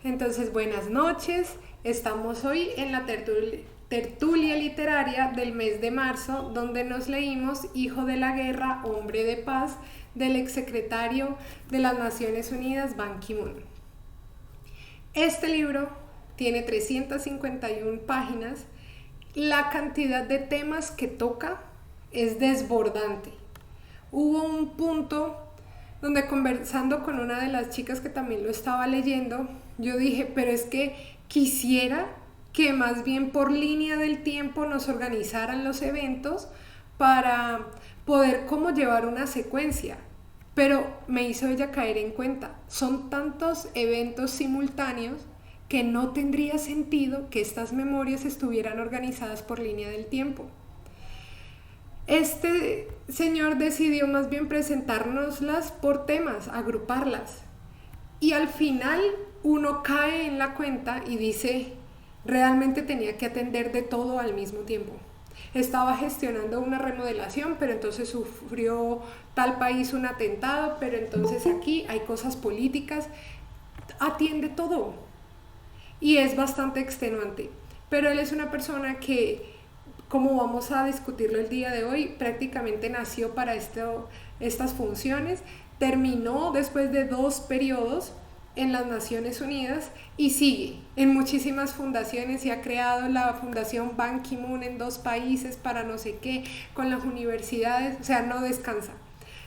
Entonces, buenas noches. Estamos hoy en la tertulia literaria del mes de marzo, donde nos leímos Hijo de la Guerra, Hombre de Paz, del exsecretario de las Naciones Unidas, Ban Ki-moon. Este libro tiene 351 páginas. La cantidad de temas que toca es desbordante. Hubo un punto donde, conversando con una de las chicas que también lo estaba leyendo, yo dije, pero es que quisiera que más bien por línea del tiempo nos organizaran los eventos para poder como llevar una secuencia. Pero me hizo ella caer en cuenta, son tantos eventos simultáneos que no tendría sentido que estas memorias estuvieran organizadas por línea del tiempo. Este señor decidió más bien presentárnoslas por temas, agruparlas. Y al final uno cae en la cuenta y dice, realmente tenía que atender de todo al mismo tiempo. Estaba gestionando una remodelación, pero entonces sufrió tal país un atentado, pero entonces aquí hay cosas políticas. Atiende todo. Y es bastante extenuante. Pero él es una persona que, como vamos a discutirlo el día de hoy, prácticamente nació para estas funciones. Terminó después de 2 periodos en las Naciones Unidas y sigue en muchísimas fundaciones y ha creado la Fundación Ban Ki-moon en 2 países para no sé qué, con las universidades, o sea, no descansa.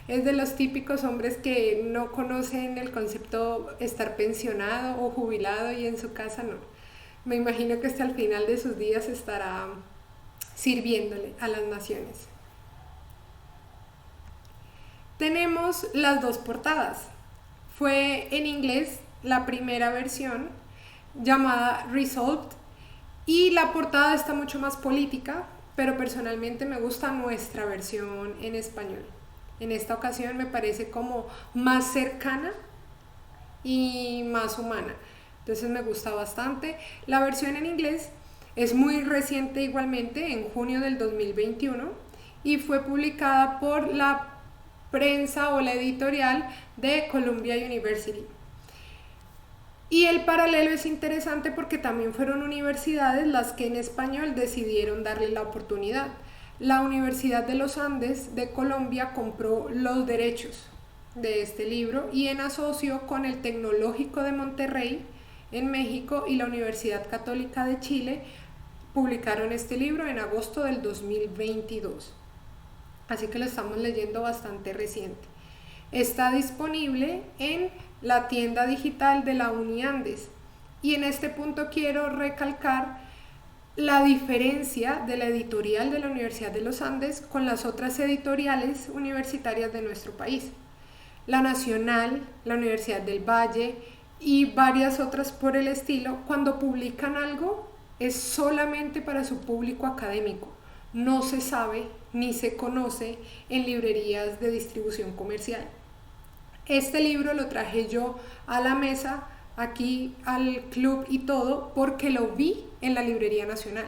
Es de los típicos hombres que no conocen el concepto estar pensionado o jubilado y en su casa no. Me imagino que hasta el final de sus días estará sirviéndole a las naciones. Tenemos las 2 portadas. Fue en inglés la primera versión, llamada Resolved, y la portada está mucho más política, pero personalmente me gusta nuestra versión en español. En esta ocasión me parece como más cercana y más humana, entonces me gusta bastante. La versión en inglés es muy reciente igualmente, en junio del 2021, y fue publicada por la prensa o la editorial de Columbia University. Y el paralelo es interesante porque también fueron universidades las que en español decidieron darle la oportunidad. La Universidad de los Andes de Colombia compró los derechos de este libro y en asocio con el Tecnológico de Monterrey en México y la Universidad Católica de Chile publicaron este libro en agosto del 2022. Así que lo estamos leyendo bastante reciente. Está disponible en la tienda digital de la Uniandes. Y en este punto quiero recalcar la diferencia de la editorial de la Universidad de los Andes con las otras editoriales universitarias de nuestro país. La Nacional, la Universidad del Valle y varias otras por el estilo, cuando publican algo es solamente para su público académico. No se sabe ni se conoce en librerías de distribución comercial. Este libro lo traje yo a la mesa, aquí al club y todo, porque lo vi en la Librería Nacional.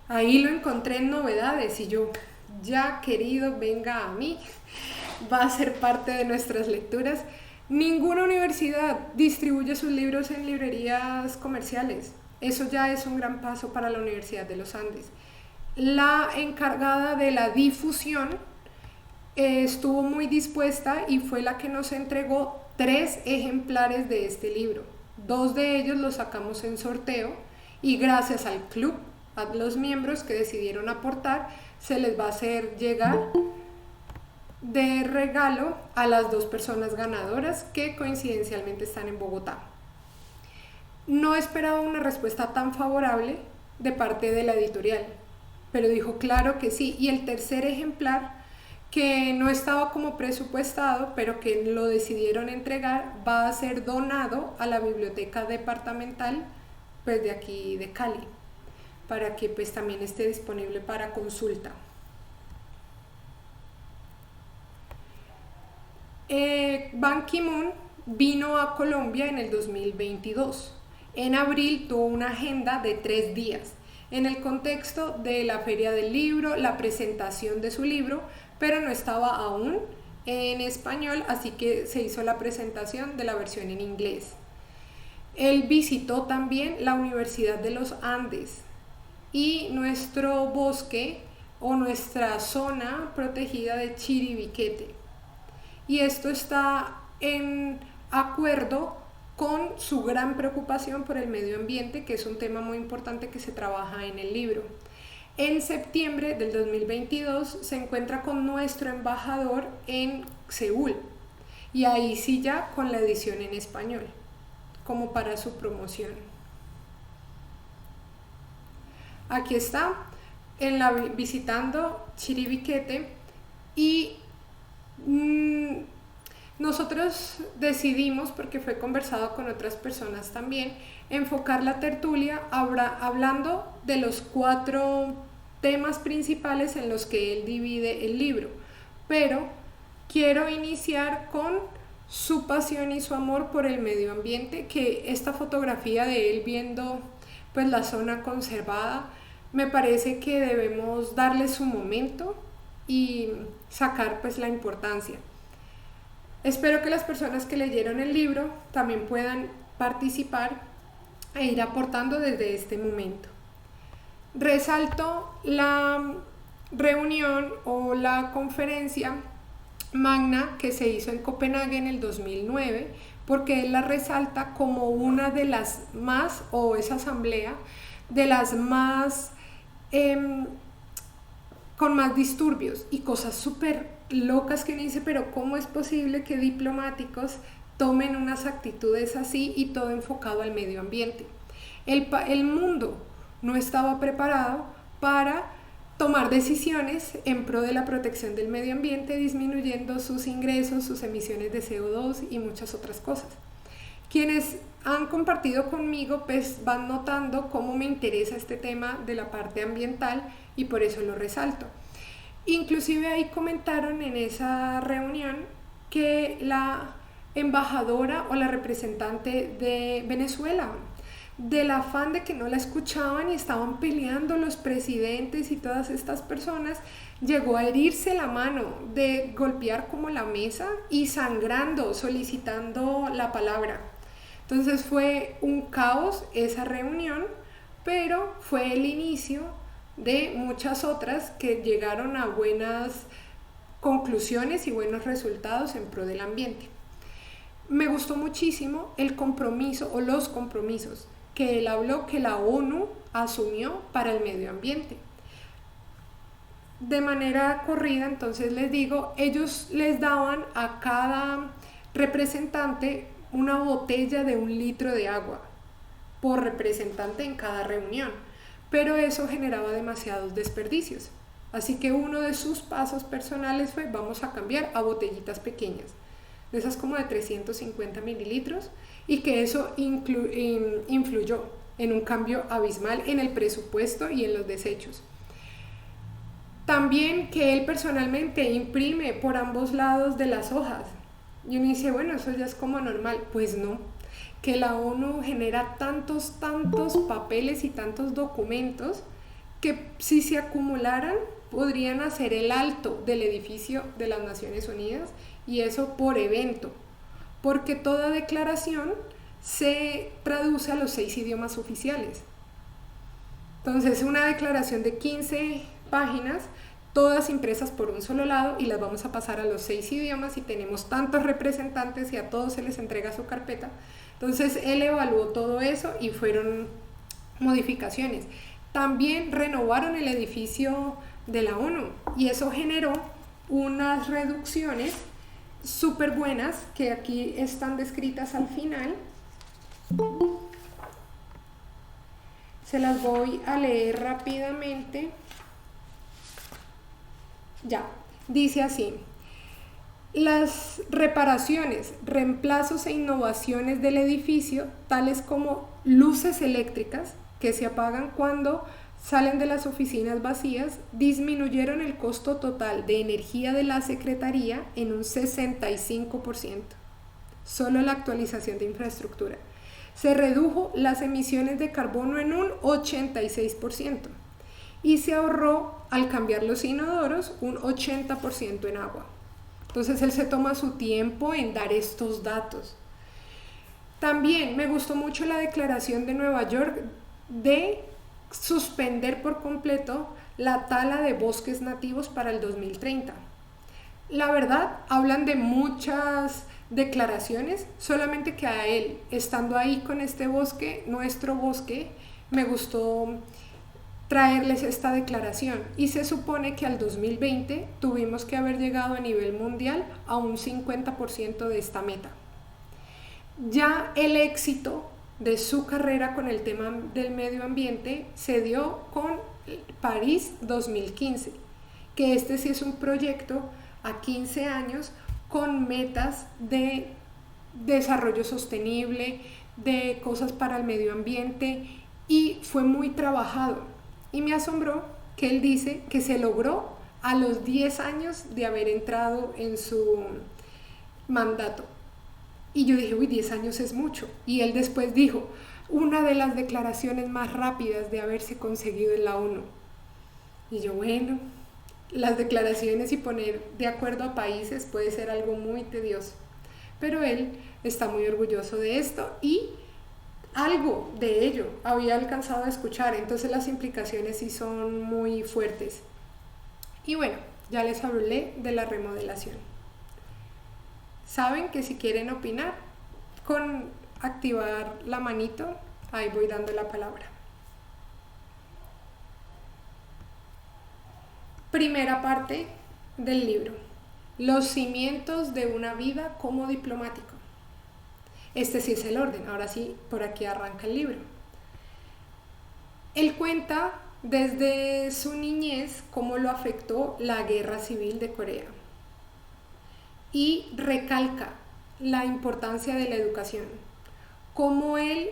Ahí lo encontré en novedades y yo, ya querido, venga a mí, va a ser parte de nuestras lecturas. Ninguna universidad distribuye sus libros en librerías comerciales. Eso ya es un gran paso para la Universidad de los Andes. La encargada de la difusión estuvo muy dispuesta y fue la que nos entregó 3 ejemplares de este libro. 2 de ellos los sacamos en sorteo y gracias al club, a los miembros que decidieron aportar, se les va a hacer llegar de regalo a las 2 personas ganadoras que coincidencialmente están en Bogotá. No esperaba una respuesta tan favorable de parte de la editorial, pero dijo claro que sí. Y el tercer ejemplar, que no estaba como presupuestado, pero que lo decidieron entregar, va a ser donado a la biblioteca departamental pues de aquí de Cali, para que pues también esté disponible para consulta. Ban Ki-moon vino a Colombia en el 2022. En abril tuvo una agenda de 3 días en el contexto de la Feria del Libro, la presentación de su libro, pero no estaba aún en español, así que se hizo la presentación de la versión en inglés. Él visitó también la Universidad de los Andes y nuestro bosque o nuestra zona protegida de Chiribiquete. Y esto está en acuerdo con su gran preocupación por el medio ambiente, que es un tema muy importante que se trabaja en el libro. En septiembre del 2022 se encuentra con nuestro embajador en Seúl, y ahí sí ya con la edición en español, como para su promoción. Aquí está, visitando Chiribiquete, y nosotros decidimos, porque fue conversado con otras personas también, enfocar la tertulia hablando de los 4 temas principales en los que él divide el libro, pero quiero iniciar con su pasión y su amor por el medio ambiente, que esta fotografía de él viendo pues la zona conservada, me parece que debemos darle su momento y sacar pues la importancia. Espero que las personas que leyeron el libro también puedan participar e ir aportando desde este momento. Resalto la reunión o la conferencia magna que se hizo en Copenhague en el 2009, porque él la resalta como una de las más, o esa asamblea, de las más con más disturbios y cosas súper locas que uno dice, pero ¿cómo es posible que diplomáticos tomen unas actitudes así y todo enfocado al medio ambiente? El mundo no estaba preparado para tomar decisiones en pro de la protección del medio ambiente, disminuyendo sus ingresos, sus emisiones de CO2 y muchas otras cosas. Quienes han compartido conmigo pues van notando cómo me interesa este tema de la parte ambiental y por eso lo resalto. Inclusive ahí comentaron en esa reunión que la embajadora o la representante de Venezuela, del afán de que no la escuchaban y estaban peleando los presidentes y todas estas personas, llegó a herirse la mano, de golpear como la mesa y sangrando, solicitando la palabra. Entonces fue un caos esa reunión, pero fue el inicio de muchas otras que llegaron a buenas conclusiones y buenos resultados en pro del ambiente. Me gustó muchísimo el compromiso o los compromisos que él habló que la ONU asumió para el medio ambiente. De manera corrida, entonces les digo, ellos les daban a cada representante una botella de 1 litro de agua por representante en cada reunión, pero eso generaba demasiados desperdicios. Así que uno de sus pasos personales fue: vamos a cambiar a botellitas pequeñas, de esas como de 350 mililitros, y que eso influyó en un cambio abismal en el presupuesto y en los desechos. También que él personalmente imprime por ambos lados de las hojas. Y uno dice, bueno, eso ya es como normal. Pues no, que la ONU genera tantos papeles y tantos documentos que si se acumularan podrían hacer el alto del edificio de las Naciones Unidas, y eso por evento, porque toda declaración se traduce a los 6 idiomas oficiales. Entonces una declaración de 15 páginas, todas impresas por un solo lado, y las vamos a pasar a los 6 idiomas, y tenemos tantos representantes y a todos se les entrega su carpeta. Entonces él evaluó todo eso y fueron modificaciones. También renovaron el edificio de la ONU y eso generó unas reducciones súper buenas que aquí están descritas al final. Se las voy a leer rápidamente. Ya, dice así: las reparaciones, reemplazos e innovaciones del edificio, tales como luces eléctricas que se apagan cuando salen de las oficinas vacías, disminuyeron el costo total de energía de la Secretaría en un 65%. Solo la actualización de infraestructura. Se redujo las emisiones de carbono en un 86%. Y se ahorró, al cambiar los inodoros, un 80% en agua. Entonces él se toma su tiempo en dar estos datos. También me gustó mucho la declaración de Nueva York de suspender por completo la tala de bosques nativos para el 2030. La verdad, hablan de muchas declaraciones, solamente que a él, estando ahí con este bosque, nuestro bosque, me gustó traerles esta declaración, y se supone que al 2020 tuvimos que haber llegado a nivel mundial a un 50% de esta meta. Ya el éxito de su carrera con el tema del medio ambiente se dio con París 2015, que este sí es un proyecto a 15 años con metas de desarrollo sostenible, de cosas para el medio ambiente, y fue muy trabajado. Y me asombró que él dice que se logró a los 10 años de haber entrado en su mandato. Y yo dije, uy, 10 años es mucho. Y él después dijo, una de las declaraciones más rápidas de haberse conseguido en la ONU. Y yo, bueno, las declaraciones y poner de acuerdo a países puede ser algo muy tedioso. Pero él está muy orgulloso de esto, y algo de ello había alcanzado a escuchar, entonces las implicaciones sí son muy fuertes. Y bueno, ya les hablé de la remodelación. Saben que si quieren opinar, con activar la manito, ahí voy dando la palabra. Primera parte del libro: los cimientos de una vida como diplomático. Este sí es el orden, ahora sí, por aquí arranca el libro. Él cuenta desde su niñez cómo lo afectó la guerra civil de Corea, y recalca la importancia de la educación, cómo él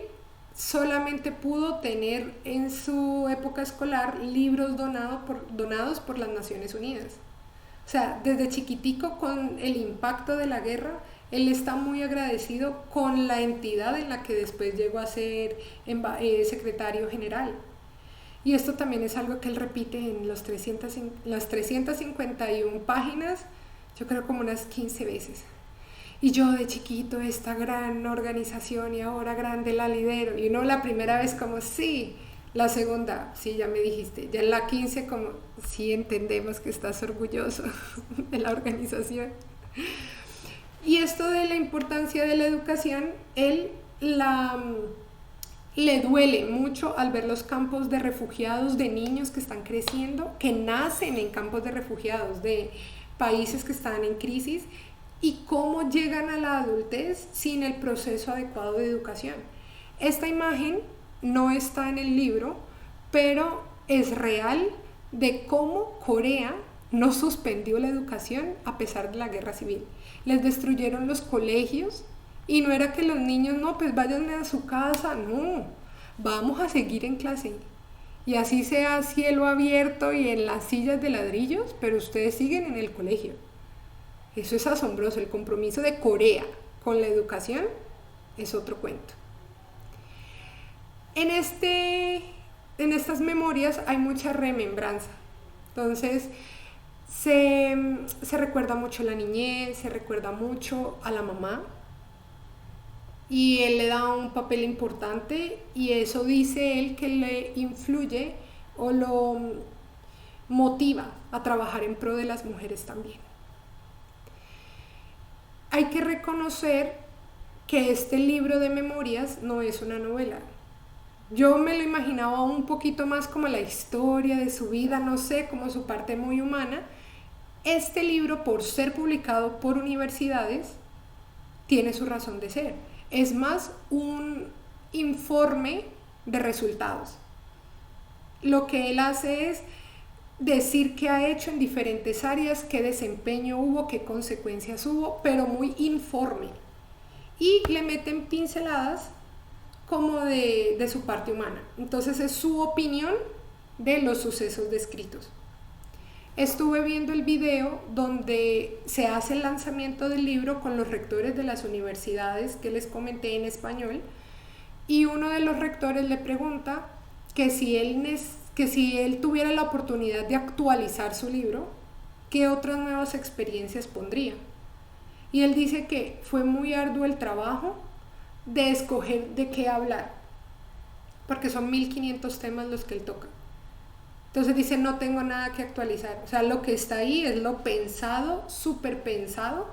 solamente pudo tener en su época escolar libros donados por las Naciones Unidas. O sea, desde chiquitico, con el impacto de la guerra, él está muy agradecido con la entidad en la que después llegó a ser secretario general. Y esto también es algo que él repite en las 351 páginas, yo creo como unas 15 veces. Y yo de chiquito esta gran organización, y ahora grande la lidero. Y uno la primera vez como sí, la segunda, sí, ya me dijiste. Ya en la 15 como sí, entendemos que estás orgulloso de la organización. Y esto de la importancia de la educación, él le duele mucho al ver los campos de refugiados de niños que están creciendo, que nacen en campos de refugiados de países que están en crisis, y cómo llegan a la adultez sin el proceso adecuado de educación. Esta imagen no está en el libro, pero es real, de cómo Corea no suspendió la educación a pesar de la guerra civil. Les destruyeron los colegios, y no era que los niños, no, pues vayan a su casa, no, vamos a seguir en clase. Y así sea a cielo abierto y en las sillas de ladrillos, pero ustedes siguen en el colegio. Eso es asombroso. El compromiso de Corea con la educación es otro cuento. En estas memorias hay mucha remembranza. Entonces, se recuerda mucho la niñez, se recuerda mucho a la mamá, y él le da un papel importante, y eso dice él que le influye o lo motiva a trabajar en pro de las mujeres también. Hay que reconocer que este libro de memorias no es una novela. Yo me lo imaginaba un poquito más como la historia de su vida, no sé, como su parte muy humana. Este libro, por ser publicado por universidades, tiene su razón de ser. Es más un informe de resultados. Lo que él hace es decir qué ha hecho en diferentes áreas, qué desempeño hubo, qué consecuencias hubo, pero muy informe. Y le meten pinceladas como de su parte humana. Entonces es su opinión de los sucesos descritos. Estuve viendo el video donde se hace el lanzamiento del libro con los rectores de las universidades que les comenté en español, y uno de los rectores le pregunta que si él tuviera la oportunidad de actualizar su libro, ¿qué otras nuevas experiencias pondría? Y él dice que fue muy arduo el trabajo, de escoger de qué hablar, porque son 1500 temas los que él toca. Entonces dice, no tengo nada que actualizar. O sea, lo que está ahí es lo pensado, súper pensado,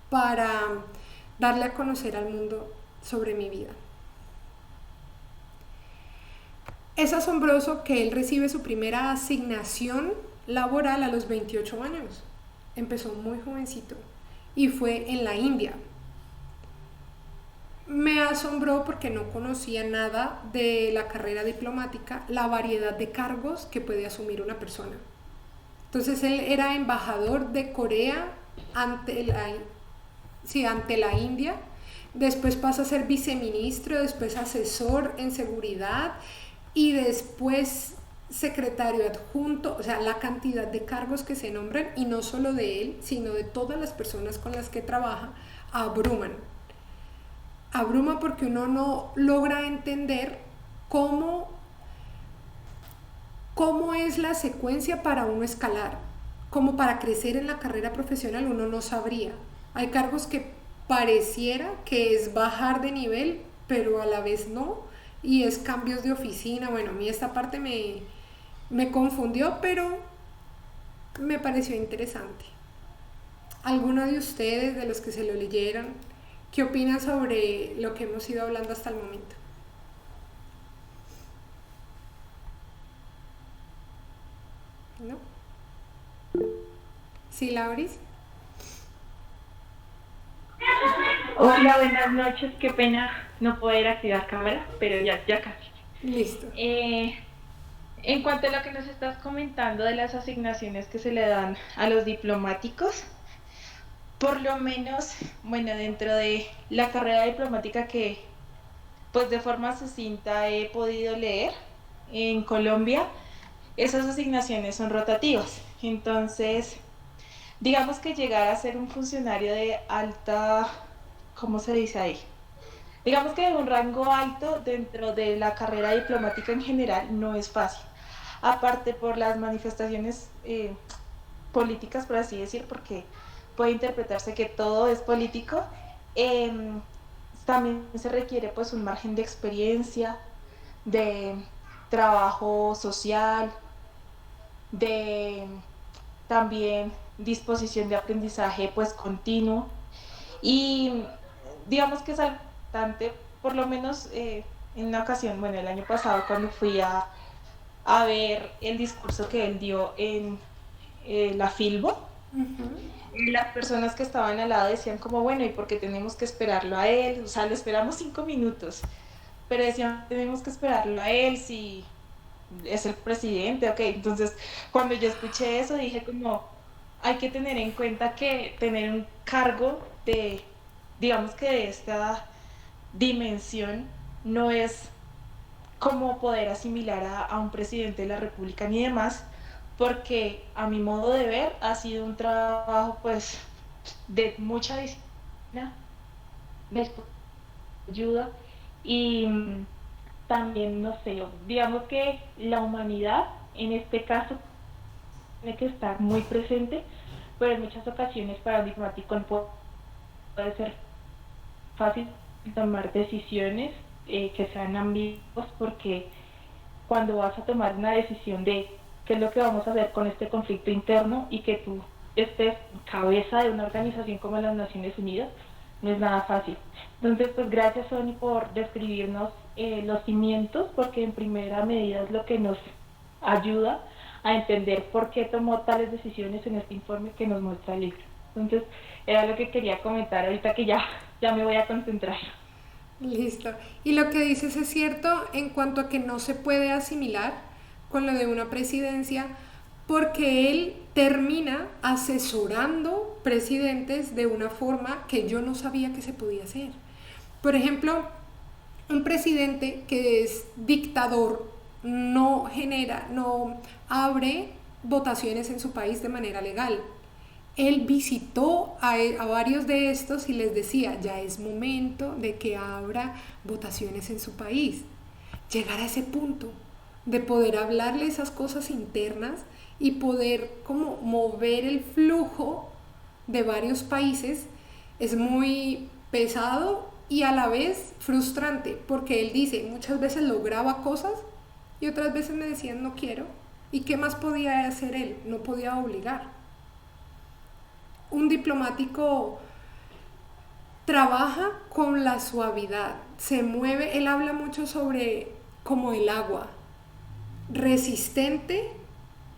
para darle a conocer al mundo sobre mi vida. Es asombroso que él recibe su primera asignación laboral a los 28 años. Empezó muy jovencito y fue en la India. Me asombró porque no conocía nada de la carrera diplomática, la variedad de cargos que puede asumir una persona. Entonces él era embajador de Corea ante la India, después pasa a ser viceministro, después asesor en seguridad y después secretario adjunto. O sea, la cantidad de cargos que se nombran, y no solo de él, sino de todas las personas con las que trabaja, abruman. Abruma porque uno no logra entender cómo es la secuencia para uno escalar. Como para crecer en la carrera profesional uno no sabría. Hay cargos que pareciera que es bajar de nivel, pero a la vez no, y es cambios de oficina. Bueno, a mí esta parte me confundió, pero me pareció interesante. ¿Alguno de ustedes, de los que se lo leyeron, qué opina sobre lo que hemos ido hablando hasta el momento? ¿No? ¿Sí, Lauris? Hola, buenas noches. Qué pena no poder activar cámara, pero ya casi. Listo. En cuanto a lo que nos estás comentando de las asignaciones que se le dan a los diplomáticos, por lo menos, bueno, dentro de la carrera diplomática que pues de forma sucinta he podido leer en Colombia, esas asignaciones son rotativas. Entonces, digamos que llegar a ser un funcionario de alta, ¿cómo se dice ahí? Digamos que de un rango alto dentro de la carrera diplomática en general no es fácil. Aparte por las manifestaciones políticas, por así decir, porque puede interpretarse que todo es político, eh, también se requiere pues un margen de experiencia, de trabajo social, de también disposición de aprendizaje pues continuo, y digamos que es algo importante, por lo menos en una ocasión, bueno, el año pasado cuando fui a ver el discurso que él dio en la Filbo, las personas que estaban al lado decían como, bueno, ¿y por qué tenemos que esperarlo a él? O sea, lo esperamos 5 minutos, pero decían, tenemos que esperarlo a él si es el presidente, ok. Entonces, cuando yo escuché eso, dije como, hay que tener en cuenta que tener un cargo de, digamos que de esta dimensión, no es como poder asimilar a un presidente de la República ni demás, porque a mi modo de ver ha sido un trabajo pues de mucha disciplina, de ayuda, y también, no sé, digamos que la humanidad en este caso tiene que estar muy presente, pero en muchas ocasiones para un diplomático no puede ser fácil tomar decisiones que sean ambiguas, porque cuando vas a tomar una decisión de qué es lo que vamos a hacer con este conflicto interno y que tú estés cabeza de una organización como las Naciones Unidas, no es nada fácil. Entonces, pues gracias, Sony, por describirnos los cimientos, porque en primera medida es lo que nos ayuda a entender por qué tomó tales decisiones en este informe que nos muestra el libro. Entonces, era lo que quería comentar ahorita que ya me voy a concentrar. Listo. Y lo que dices es cierto en cuanto a que no se puede asimilar con lo de una presidencia, porque él termina asesorando presidentes de una forma que yo no sabía que se podía hacer. Por ejemplo, un presidente que es dictador no abre votaciones en su país de manera legal. Él visitó a varios de estos y les decía, ya es momento de que abra votaciones en su país. Llegar a ese punto de poder hablarle esas cosas internas y poder como mover el flujo de varios países es muy pesado y a la vez frustrante, porque él dice, muchas veces lograba cosas y otras veces me decían no quiero. ¿Y qué más podía hacer él? No podía obligar. Un diplomático trabaja con la suavidad, se mueve, él habla mucho sobre como el agua, resistente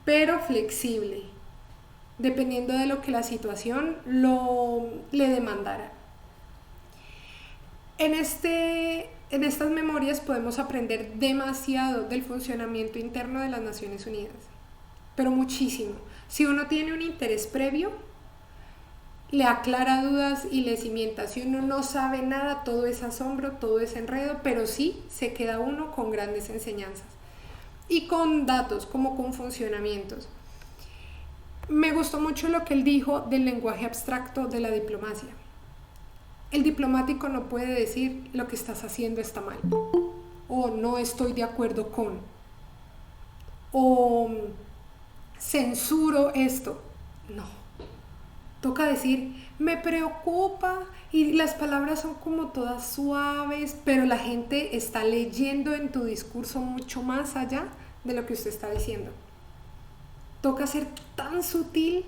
pero flexible, dependiendo de lo que la situación le demandara. En estas memorias podemos aprender demasiado del funcionamiento interno de las Naciones Unidas, pero muchísimo. Si uno tiene un interés previo, le aclara dudas y le cimienta. Si uno no sabe nada, todo es asombro, todo es enredo, pero sí se queda uno con grandes enseñanzas y con datos, como con funcionamientos. Me gustó mucho lo que él dijo del lenguaje abstracto de la diplomacia. El diplomático no puede decir lo que estás haciendo está mal, o no estoy de acuerdo con, o censuro esto. No, toca decir me preocupa, y las palabras son como todas suaves, pero la gente está leyendo en tu discurso mucho más allá de lo que usted está diciendo. Toca ser tan sutil,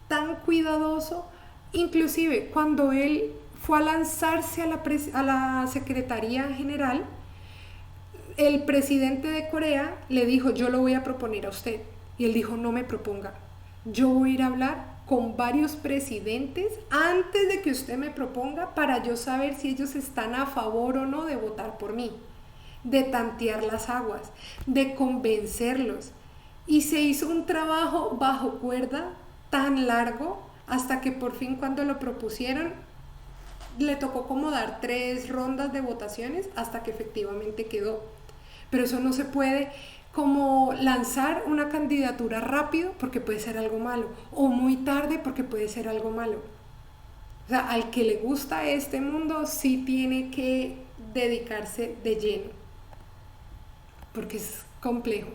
tan cuidadoso. Inclusive cuando él fue a lanzarse a la Secretaría General, el presidente de Corea le dijo, yo lo voy a proponer a usted. Y él dijo, no me proponga, yo voy a ir a hablar con varios presidentes antes de que usted me proponga para yo saber si ellos están a favor o no de votar por mí, de tantear las aguas, de convencerlos. Y se hizo un trabajo bajo cuerda tan largo hasta que por fin cuando lo propusieron le tocó como dar 3 rondas de votaciones hasta que efectivamente quedó. Pero eso no se puede como lanzar una candidatura rápido porque puede ser algo malo, o muy tarde porque puede ser algo malo. O sea, al que le gusta este mundo sí tiene que dedicarse de lleno, porque es complejo.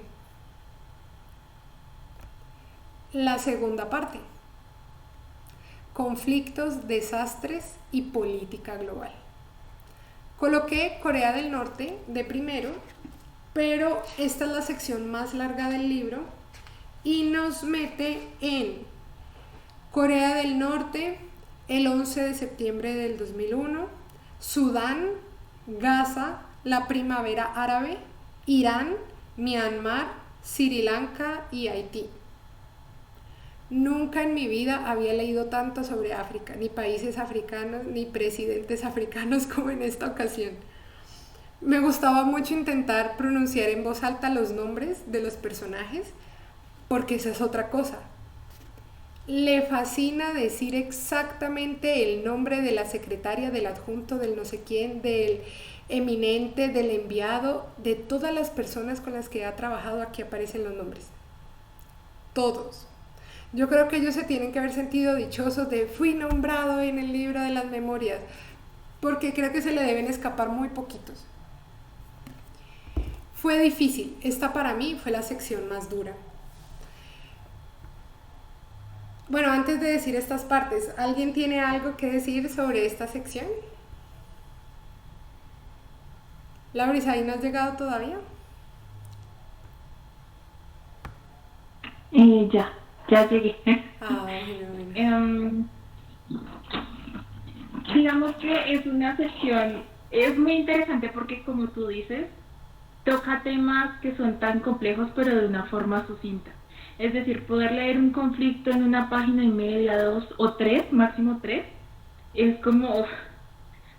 La segunda parte: conflictos, desastres y política global. Coloqué Corea del Norte de primero, pero esta es la sección más larga del libro y nos mete en Corea del Norte el 11 de septiembre del 2001, Sudán, Gaza, la primavera árabe, Irán, Myanmar, Sri Lanka y Haití. Nunca en mi vida había leído tanto sobre África, ni países africanos, ni presidentes africanos como en esta ocasión. Me gustaba mucho intentar pronunciar en voz alta los nombres de los personajes, porque esa es otra cosa. Le fascina decir exactamente el nombre de la secretaria, del adjunto, del no sé quién, del eminente, del enviado, de todas las personas con las que ha trabajado. Aquí aparecen los nombres. Todos. Yo creo que ellos se tienen que haber sentido dichosos de fui nombrado en el libro de las memorias, porque creo que se le deben escapar muy poquitos. Fue difícil, esta para mí fue la sección más dura. Bueno, antes de decir estas partes, ¿alguien tiene algo que decir sobre esta sección? Lauris, ¿ahí no has llegado todavía? Ya llegué. Bueno. Digamos que es una sección, es muy interesante porque como tú dices, toca temas que son tan complejos pero de una forma sucinta. Es decir, poder leer un conflicto en 1,5 páginas, 2 o 3, máximo 3, es como,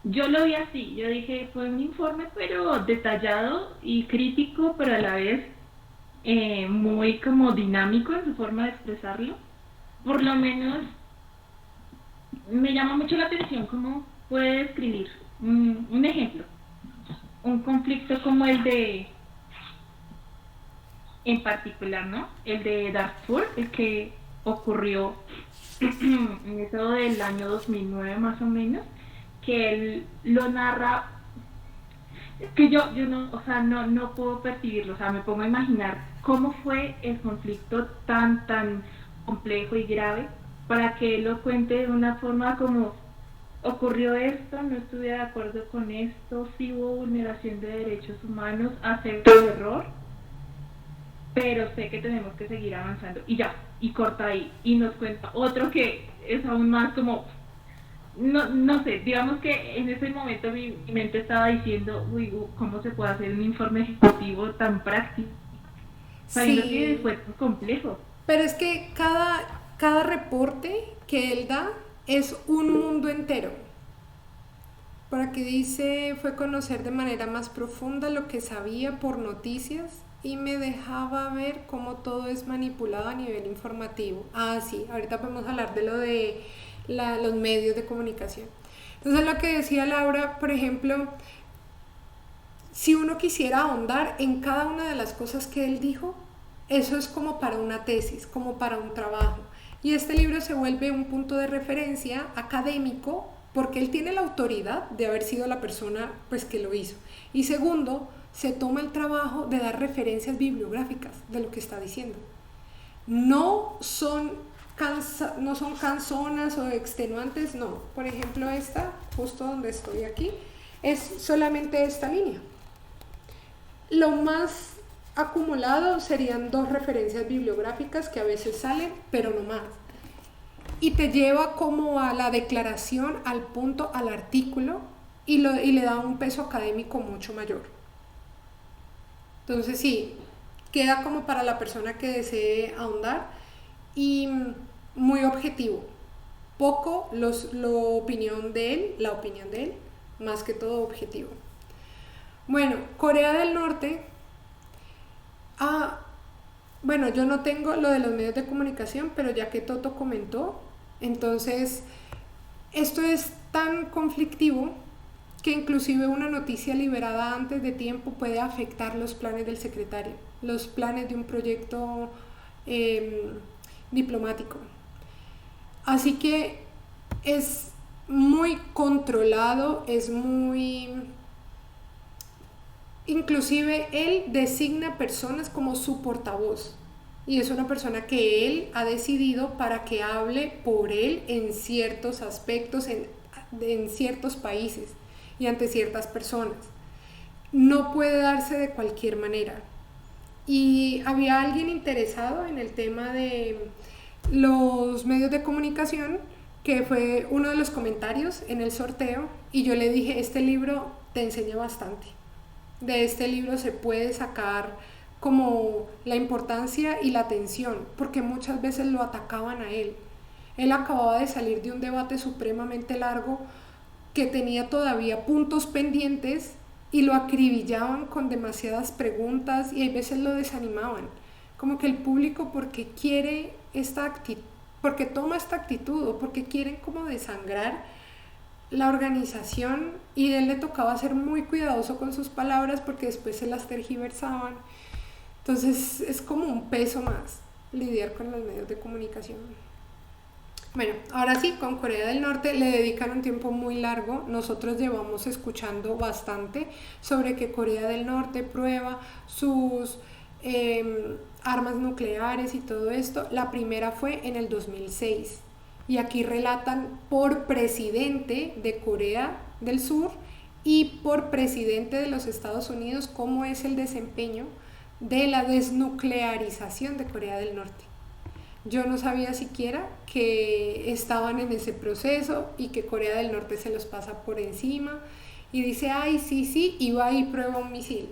yo lo vi así, yo dije, fue un informe pero detallado y crítico, pero a la vez muy como dinámico en su forma de expresarlo. Por lo menos me llama mucho la atención cómo puede describir un ejemplo, un conflicto como el de, en particular, ¿no? El de Darfur, el que ocurrió en eso del año 2009 más o menos, que él lo narra, es que yo no, o sea, no puedo percibirlo, o sea, me pongo a imaginar cómo fue el conflicto tan complejo y grave para que él lo cuente de una forma como ocurrió esto, no estuve de acuerdo con esto, sí hubo vulneración de derechos humanos, acepto el error, pero sé que tenemos que seguir avanzando y ya, y corta ahí, y nos cuenta otro que es aún más como, no sé, digamos que en ese momento mi mente estaba diciendo, uy, ¿cómo se puede hacer un informe ejecutivo tan práctico? Sabiendo que Sí, fue tan complejo. pero es que cada reporte que él da es un mundo entero. Por aquí dice, fue conocer de manera más profunda lo que sabía por noticias y me dejaba ver cómo todo es manipulado a nivel informativo. Ah, sí, ahorita podemos hablar de lo de los medios de comunicación. Entonces lo que decía Laura, por ejemplo, si uno quisiera ahondar en cada una de las cosas que él dijo, eso es como para una tesis, como para un trabajo. Y este libro se vuelve un punto de referencia académico porque él tiene la autoridad de haber sido la persona pues, que lo hizo. Y segundo, se toma el trabajo de dar referencias bibliográficas de lo que está diciendo. No son, no son canzonas o extenuantes, no. Por ejemplo, esta, justo donde estoy aquí, es solamente esta línea. Lo más acumulado serían 2 referencias bibliográficas que a veces salen, pero no más. Y te lleva como a la declaración, al punto, al artículo, y le da un peso académico mucho mayor. Entonces sí, queda como para la persona que desee ahondar y muy objetivo. Poco la opinión de él, más que todo objetivo. Bueno, Corea del Norte. Ah, bueno, yo no tengo lo de los medios de comunicación, pero ya que Toto comentó, entonces esto es tan conflictivo que inclusive una noticia liberada antes de tiempo puede afectar los planes del secretario, los planes de un proyecto eh, diplomático. Así que es muy controlado, es muy... Inclusive él designa personas como su portavoz y es una persona que él ha decidido para que hable por él en ciertos aspectos, en ciertos países y ante ciertas personas. No puede darse de cualquier manera. Y había alguien interesado en el tema de los medios de comunicación, que fue uno de los comentarios en el sorteo, y yo le dije, este libro te enseña bastante. De este libro se puede sacar como la importancia y la atención, porque muchas veces lo atacaban a él. Él acababa de salir de un debate supremamente largo que tenía todavía puntos pendientes y lo acribillaban con demasiadas preguntas y a veces lo desanimaban. Como que el público porque quiere esta actitud, porque toma esta actitud o porque quieren como desangrar la organización, y a él le tocaba ser muy cuidadoso con sus palabras porque después se las tergiversaban. Entonces es como un peso más lidiar con los medios de comunicación. Bueno, ahora sí, con Corea del Norte le dedican un tiempo muy largo. Nosotros llevamos escuchando bastante sobre que Corea del Norte prueba sus armas nucleares y todo esto. La primera fue en el 2006. Y aquí relatan por presidente de Corea del Sur y por presidente de los Estados Unidos cómo es el desempeño de la desnuclearización de Corea del Norte. Yo no sabía siquiera que estaban en ese proceso y que Corea del Norte se los pasa por encima y dice, ay, sí, sí, y va y prueba un misil.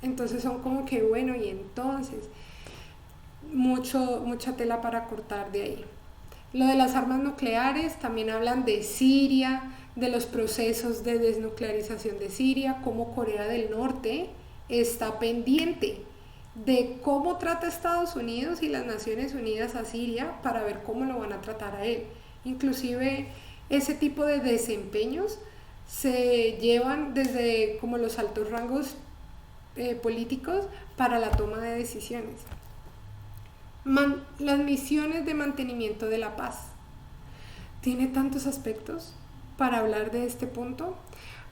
Entonces son como que, bueno, y entonces, mucha tela para cortar de ahí. Lo de las armas nucleares, también hablan de Siria, de los procesos de desnuclearización de Siria, cómo Corea del Norte está pendiente de cómo trata Estados Unidos y las Naciones Unidas a Siria para ver cómo lo van a tratar a él. Inclusive ese tipo de desempeños se llevan desde como los altos rangos políticos para la toma de decisiones. Las misiones de mantenimiento de la paz. Tiene tantos aspectos para hablar de este punto.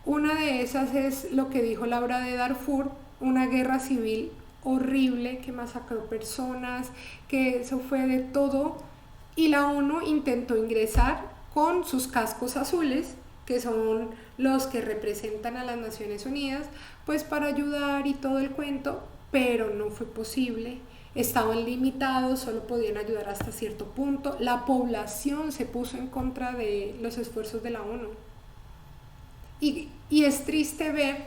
Una de esas es lo que dijo Laura de Darfur, una guerra civil horrible que masacró personas, que eso fue de todo, y la ONU intentó ingresar con sus cascos azules, que son los que representan a las Naciones Unidas, pues para ayudar y todo el cuento, pero no fue posible. Estaban limitados, solo podían ayudar hasta cierto punto. La población se puso en contra de los esfuerzos de la ONU. Y es triste ver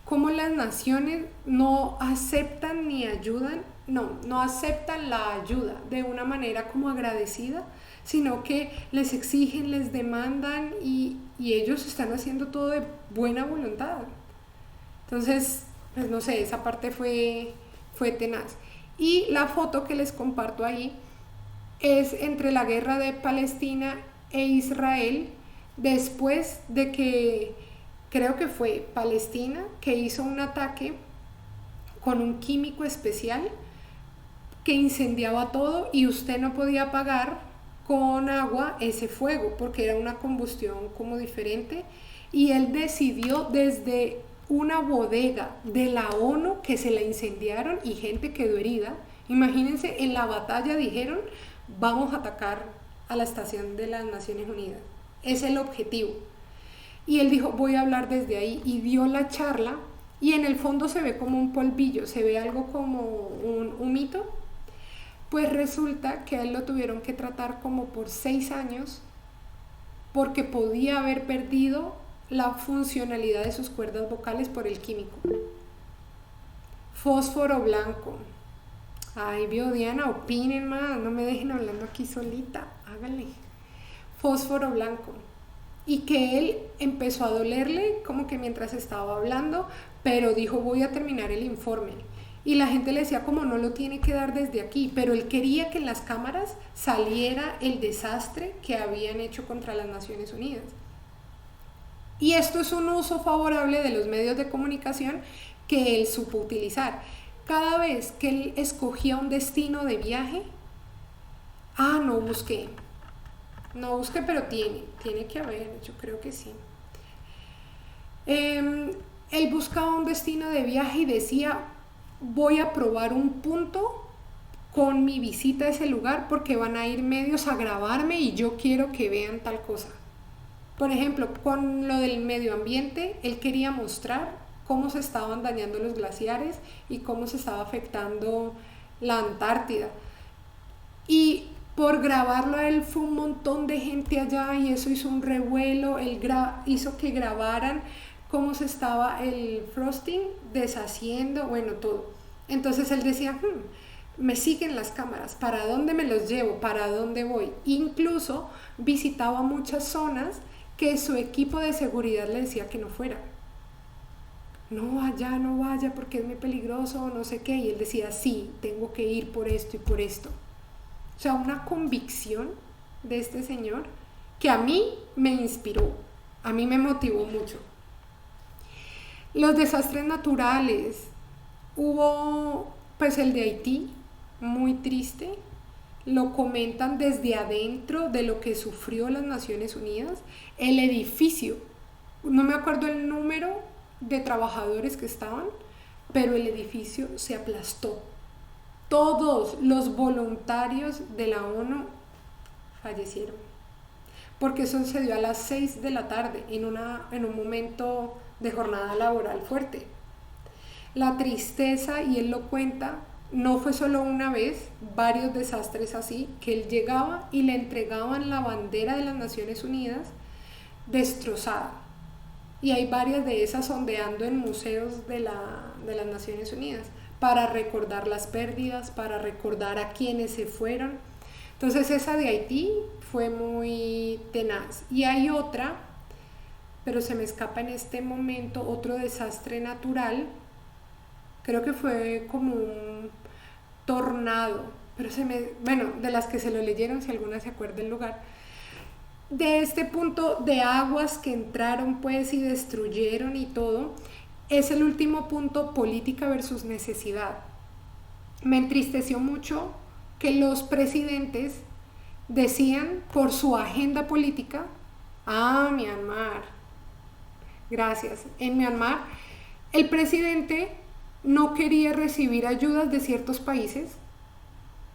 cómo las naciones no aceptan ni ayudan, no aceptan la ayuda de una manera como agradecida, sino que les exigen, les demandan y ellos están haciendo todo de buena voluntad. Entonces, pues no sé, esa parte fue tenaz. Y la foto que les comparto ahí es entre la guerra de Palestina e Israel, después de que, creo que fue Palestina, que hizo un ataque con un químico especial que incendiaba todo y usted no podía apagar con agua ese fuego porque era una combustión como diferente, y él decidió desde una bodega de la ONU que se la incendiaron y gente quedó herida. Imagínense, en la batalla dijeron vamos a atacar a la estación de las Naciones Unidas, es el objetivo, y él dijo voy a hablar desde ahí, y dio la charla, y en el fondo se ve como un polvillo, se ve algo como un humito. Pues resulta que a él lo tuvieron que tratar como por 6 años porque podía haber perdido la funcionalidad de sus cuerdas vocales por el químico. Fósforo blanco. Ay, vio Diana, opinen más, no me dejen hablando aquí solita, háganle. Fósforo blanco. Y que él empezó a dolerle como que mientras estaba hablando, pero dijo voy a terminar el informe. Y la gente le decía como no lo tiene que dar desde aquí, pero él quería que en las cámaras saliera el desastre que habían hecho contra las Naciones Unidas. Y esto es un uso favorable de los medios de comunicación que él supo utilizar. Cada vez que él escogía un destino de viaje, no busqué, pero tiene que haber, yo creo que sí. Él buscaba un destino de viaje y decía voy a probar un punto con mi visita a ese lugar porque van a ir medios a grabarme y yo quiero que vean tal cosa. Por ejemplo, con lo del medio ambiente, él quería mostrar cómo se estaban dañando los glaciares y cómo se estaba afectando la Antártida. Y por grabarlo a él fue un montón de gente allá y eso hizo un revuelo, él hizo que grabaran cómo se estaba el frosting deshaciendo, bueno, todo. Entonces él decía, me siguen las cámaras, ¿para dónde me los llevo? ¿Para dónde voy? Incluso visitaba muchas zonas que su equipo de seguridad le decía que no fuera. No, allá no vaya porque es muy peligroso, no sé qué. Y él decía, sí, tengo que ir por esto y por esto. O sea, una convicción de este señor que a mí me inspiró, a mí me motivó mucho. Los desastres naturales, hubo pues el de Haití, muy triste, lo comentan desde adentro de lo que sufrió las Naciones Unidas, el edificio, no me acuerdo el número de trabajadores que estaban, pero el edificio se aplastó. Todos los voluntarios de la ONU fallecieron, porque eso se dio a las 6 de la tarde, en un momento de jornada laboral fuerte. La tristeza, y él lo cuenta, no fue solo una vez, varios desastres así, que él llegaba y le entregaban la bandera de las Naciones Unidas destrozada. Y hay varias de esas ondeando en museos de las Naciones Unidas, para recordar las pérdidas, para recordar a quienes se fueron. Entonces esa de Haití fue muy tenaz. Y hay otra, pero se me escapa en este momento, otro desastre natural, creo que fue como un tornado, pero de las que se lo leyeron, si alguna se acuerda del lugar, de este punto de aguas que entraron pues y destruyeron y todo, es el último punto, política versus necesidad. Me entristeció mucho que los presidentes decían por su agenda política, Myanmar, gracias, en Myanmar el presidente no quería recibir ayudas de ciertos países,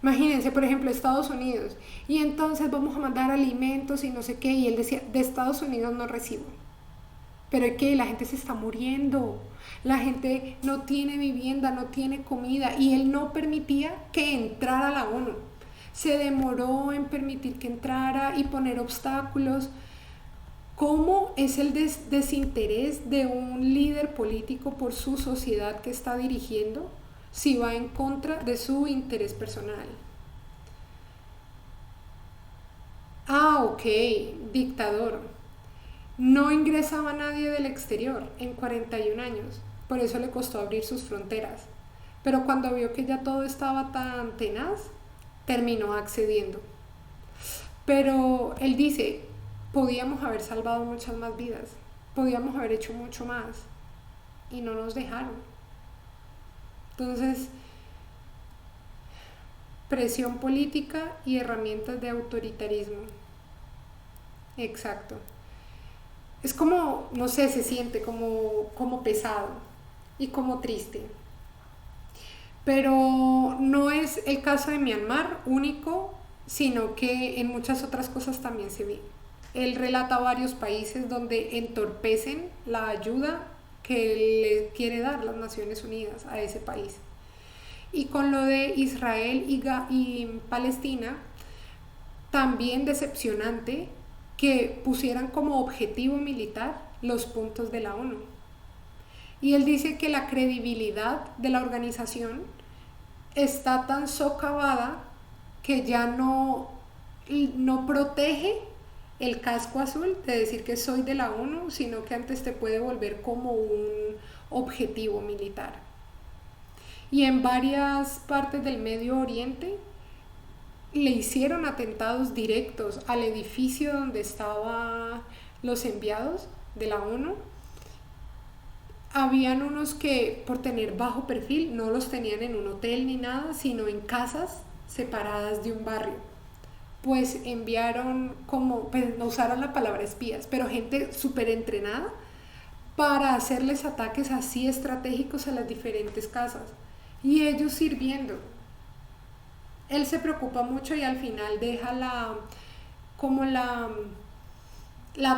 Imagínense, por ejemplo, Estados Unidos, y entonces vamos a mandar alimentos y no sé qué, y él decía, de Estados Unidos no recibo. Pero es que la gente se está muriendo, la gente no tiene vivienda, no tiene comida, y él no permitía que entrara la ONU. Se demoró en permitir que entrara y poner obstáculos. ¿Cómo es el desinterés de un líder político por su sociedad que está dirigiendo si va en contra de su interés personal? Ah, ok, dictador. No ingresaba nadie del exterior en 41 años, por eso le costó abrir sus fronteras. Pero cuando vio que ya todo estaba tan tenaz, terminó accediendo. Pero él dice, podíamos haber salvado muchas más vidas, podíamos haber hecho mucho más, y no nos dejaron. Entonces, presión política y herramientas de autoritarismo. Exacto. Es como, no sé, se siente como pesado y como triste. Pero no es el caso de Myanmar único, sino que en muchas otras cosas también se ve. Él relata varios países donde entorpecen la ayuda que le quiere dar las Naciones Unidas a ese país. Y con lo de Israel y Palestina, también decepcionante que pusieran como objetivo militar los puntos de la ONU. Y él dice que la credibilidad de la organización está tan socavada que ya no protege el casco azul de decir que soy de la ONU, sino que antes te puede volver como un objetivo militar. Y en varias partes del Medio Oriente le hicieron atentados directos al edificio donde estaban los enviados de la ONU. Habían unos que por tener bajo perfil no los tenían en un hotel ni nada, sino en casas separadas de un barrio. Pues enviaron pues no usaron la palabra espías, pero gente súper entrenada para hacerles ataques así estratégicos a las diferentes casas. Y ellos sirviendo. Él se preocupa mucho y al final deja la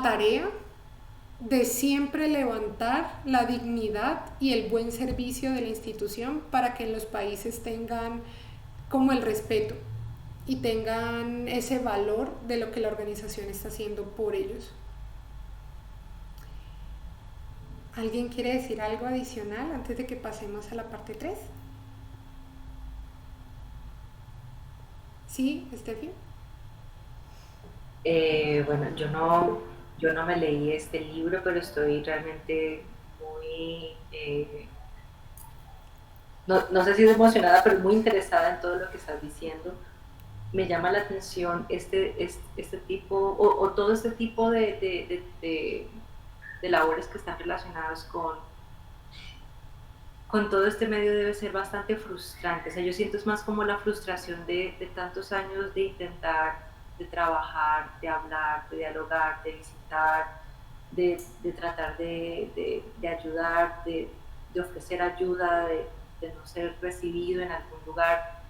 tarea de siempre levantar la dignidad y el buen servicio de la institución para que en los países tengan como el respeto y tengan ese valor de lo que la organización está haciendo por ellos. ¿Alguien quiere decir algo adicional antes de que pasemos a la parte 3? ¿Sí, Steffi? Bueno, yo no me leí este libro, pero estoy realmente muy, no sé si es emocionada, pero muy interesada en todo lo que estás diciendo. Me llama la atención este tipo, o todo este tipo de labores que están relacionadas con todo este medio debe ser bastante frustrante. O sea, yo siento es más como la frustración de tantos años de intentar, de trabajar, de hablar, de dialogar, de visitar, de tratar de ayudar, de ofrecer ayuda, de no ser recibido en algún lugar.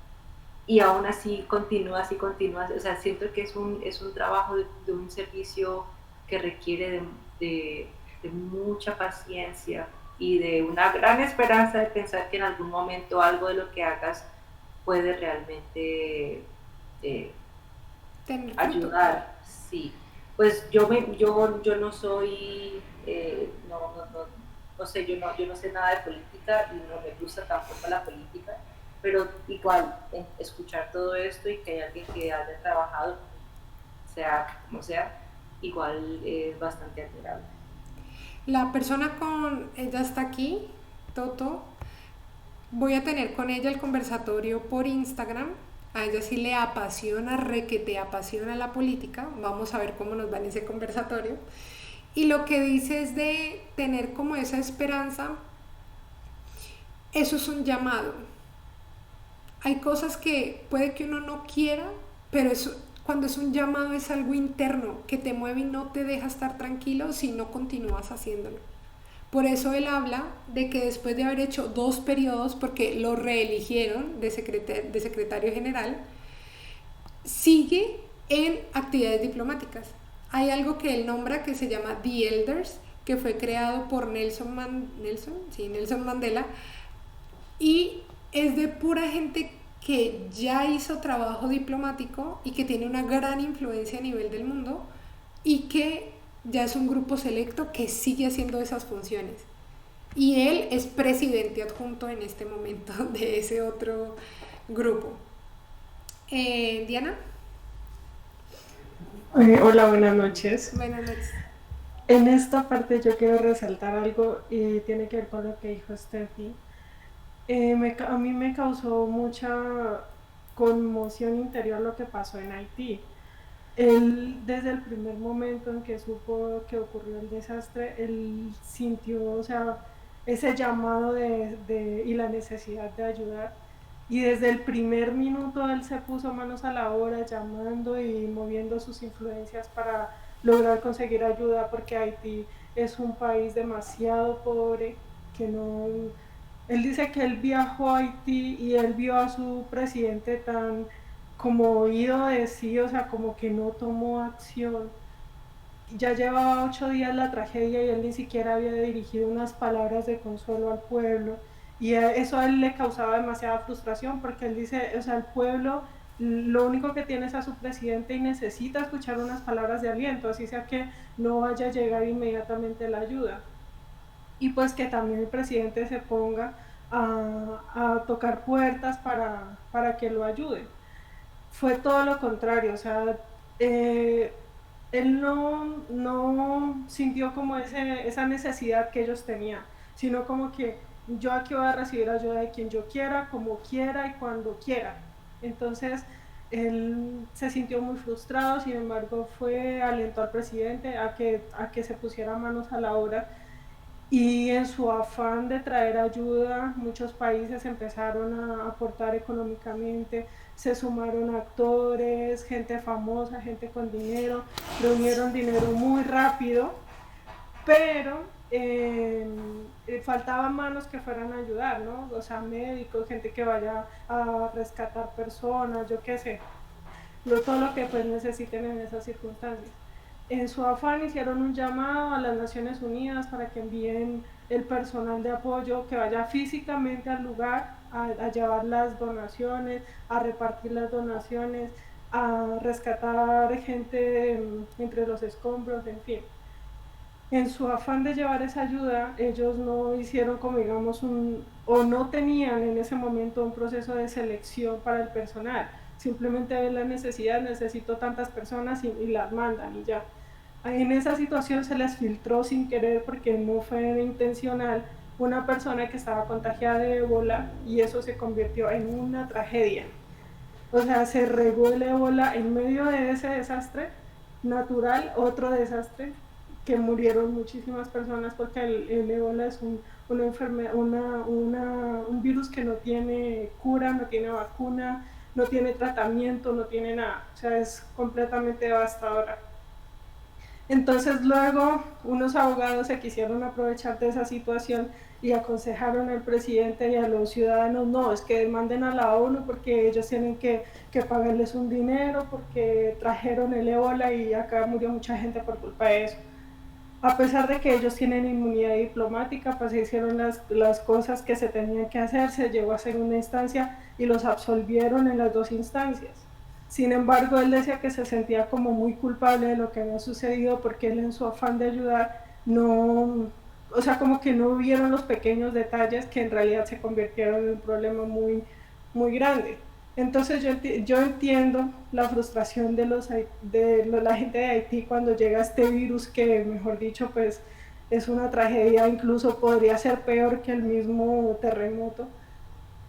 Y aún así continúas y continúas. O sea, siento que es un trabajo de un servicio que requiere de mucha paciencia y de una gran esperanza de pensar que en algún momento algo de lo que hagas puede realmente ayudar. Sí, pues yo no soy, no sé, yo no sé nada de política y no me gusta tampoco la política, pero igual escuchar todo esto y que hay alguien que haya trabajado, sea como sea, igual es bastante admirable. La persona ella está aquí, Toto. Voy a tener con ella el conversatorio por Instagram. A ella sí le apasiona, requete apasiona la política. Vamos a ver cómo nos va en ese conversatorio. Y lo que dice es de tener como esa esperanza. Eso es un llamado. Hay cosas que puede que uno no quiera, pero cuando es un llamado es algo interno que te mueve y no te deja estar tranquilo si no continúas haciéndolo. Por eso él habla de que después de haber hecho 2 periodos, porque lo reeligieron de secretario general, sigue en actividades diplomáticas. Hay algo que él nombra que se llama The Elders, que fue creado por Nelson Mandela, y es de pura gente que ya hizo trabajo diplomático y que tiene una gran influencia a nivel del mundo y que ya es un grupo selecto que sigue haciendo esas funciones. Y él es presidente adjunto en este momento de ese otro grupo. Diana. Hola, buenas noches. Buenas noches. En esta parte yo quiero resaltar algo y tiene que ver con lo que dijo Steffi. A mí me causó mucha conmoción interior lo que pasó en Haití. Él, desde el primer momento en que supo que ocurrió el desastre, él sintió, o sea, ese llamado y la necesidad de ayudar. Y desde el primer minuto él se puso manos a la obra, llamando y moviendo sus influencias para lograr conseguir ayuda, porque Haití es un país demasiado pobre, que no... Él dice que él viajó a Haití y él vio a su presidente tan como oído de sí, o sea, como que no tomó acción. Ya llevaba 8 días la tragedia y él ni siquiera había dirigido unas palabras de consuelo al pueblo. Y eso a él le causaba demasiada frustración, porque él dice, o sea, el pueblo lo único que tiene es a su presidente y necesita escuchar unas palabras de aliento, así sea que no vaya a llegar inmediatamente la ayuda. Y pues que también el presidente se ponga a tocar puertas para que lo ayude. Fue todo lo contrario, o sea, él no sintió como esa necesidad que ellos tenían, sino como que yo aquí voy a recibir ayuda de quien yo quiera, como quiera y cuando quiera. Entonces él se sintió muy frustrado, sin embargo alentó al presidente a que se pusiera manos a la obra, y en su afán de traer ayuda muchos países empezaron a aportar económicamente, se sumaron actores, gente famosa, gente con dinero, reunieron dinero muy rápido, pero faltaban manos que fueran a ayudar, ¿no? O sea, médicos, gente que vaya a rescatar personas, yo qué sé, todo lo que pues necesiten en esas circunstancias. En su afán hicieron un llamado a las Naciones Unidas para que envíen el personal de apoyo que vaya físicamente al lugar a llevar las donaciones, a repartir las donaciones, a rescatar gente entre los escombros, en fin. En su afán de llevar esa ayuda, ellos no hicieron como digamos o no tenían en ese momento un proceso de selección para el personal. Simplemente ven la necesidad, necesito tantas personas y las mandan y ya. En esa situación se les filtró sin querer, porque no fue intencional, una persona que estaba contagiada de ébola, y eso se convirtió en una tragedia. O sea, se regó el ébola en medio de ese desastre natural, otro desastre, que murieron muchísimas personas, porque el ébola es una enfermedad, un virus que no tiene cura, no tiene vacuna, no tiene tratamiento, no tiene nada. O sea, es completamente devastadora. Entonces luego unos abogados se quisieron aprovechar de esa situación y aconsejaron al presidente y a los ciudadanos, no, es que demanden a la ONU porque ellos tienen que pagarles un dinero, porque trajeron el ébola y acá murió mucha gente por culpa de eso. A pesar de que ellos tienen inmunidad diplomática, pues se hicieron las cosas que se tenían que hacer, se llegó a hacer una instancia y los absolvieron en las 2 instancias. Sin embargo, él decía que se sentía como muy culpable de lo que había sucedido, porque él en su afán de ayudar no, o sea, como que no vieron los pequeños detalles que en realidad se convirtieron en un problema muy, muy grande. Entonces yo entiendo la frustración de la gente de Haití cuando llega este virus que, mejor dicho, pues es una tragedia, incluso podría ser peor que el mismo terremoto.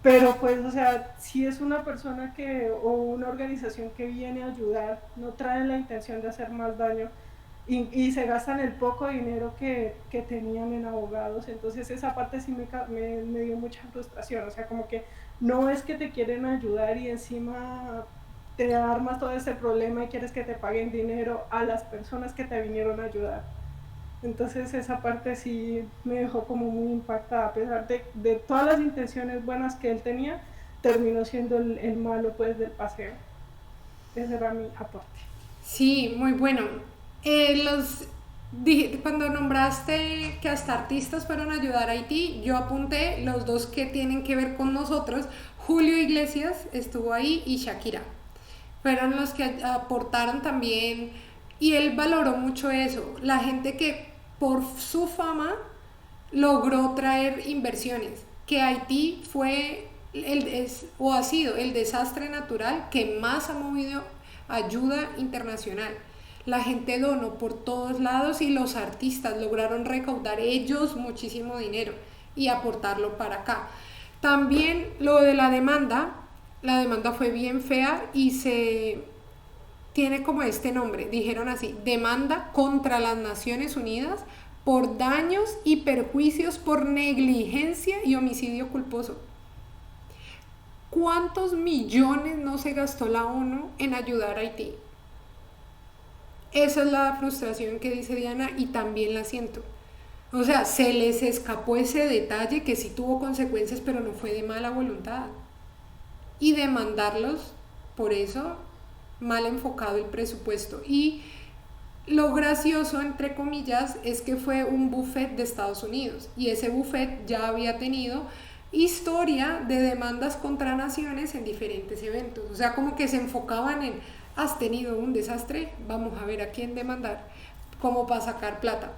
Pero pues, o sea, si es una persona o una organización que viene a ayudar, no trae la intención de hacer más daño, y se gastan el poco dinero que tenían en abogados. Entonces esa parte sí me dio mucha frustración, o sea, como que no es que te quieren ayudar y encima te armas todo ese problema y quieres que te paguen dinero a las personas que te vinieron a ayudar. Entonces esa parte sí me dejó como muy impactada, a pesar de todas las intenciones buenas que él tenía, terminó siendo el malo pues del paseo. Ese era mi aporte. Sí, muy bueno. Cuando nombraste que hasta artistas fueron a ayudar a Haití, yo apunté los dos que tienen que ver con nosotros. Julio Iglesias estuvo ahí y Shakira. Fueron los que aportaron también y él valoró mucho eso. La gente que por su fama logró traer inversiones, que Haití fue o ha sido el desastre natural que más ha movido ayuda internacional. La gente donó por todos lados y los artistas lograron recaudar ellos muchísimo dinero y aportarlo para acá. También lo de la demanda fue bien fea y se tiene como este nombre, dijeron así, demanda contra las Naciones Unidas por daños y perjuicios por negligencia y homicidio culposo. ¿Cuántos millones no se gastó la ONU en ayudar a Haití? Esa es la frustración que dice Diana y también la siento. O sea, se les escapó ese detalle que sí tuvo consecuencias, pero no fue de mala voluntad. Y demandarlos por eso, mal enfocado el presupuesto. Y lo gracioso, entre comillas, es que fue un buffet de Estados Unidos y ese buffet ya había tenido historia de demandas contra naciones en diferentes eventos. O sea, como que se enfocaban en, has tenido un desastre, vamos a ver a quién demandar, como para sacar plata.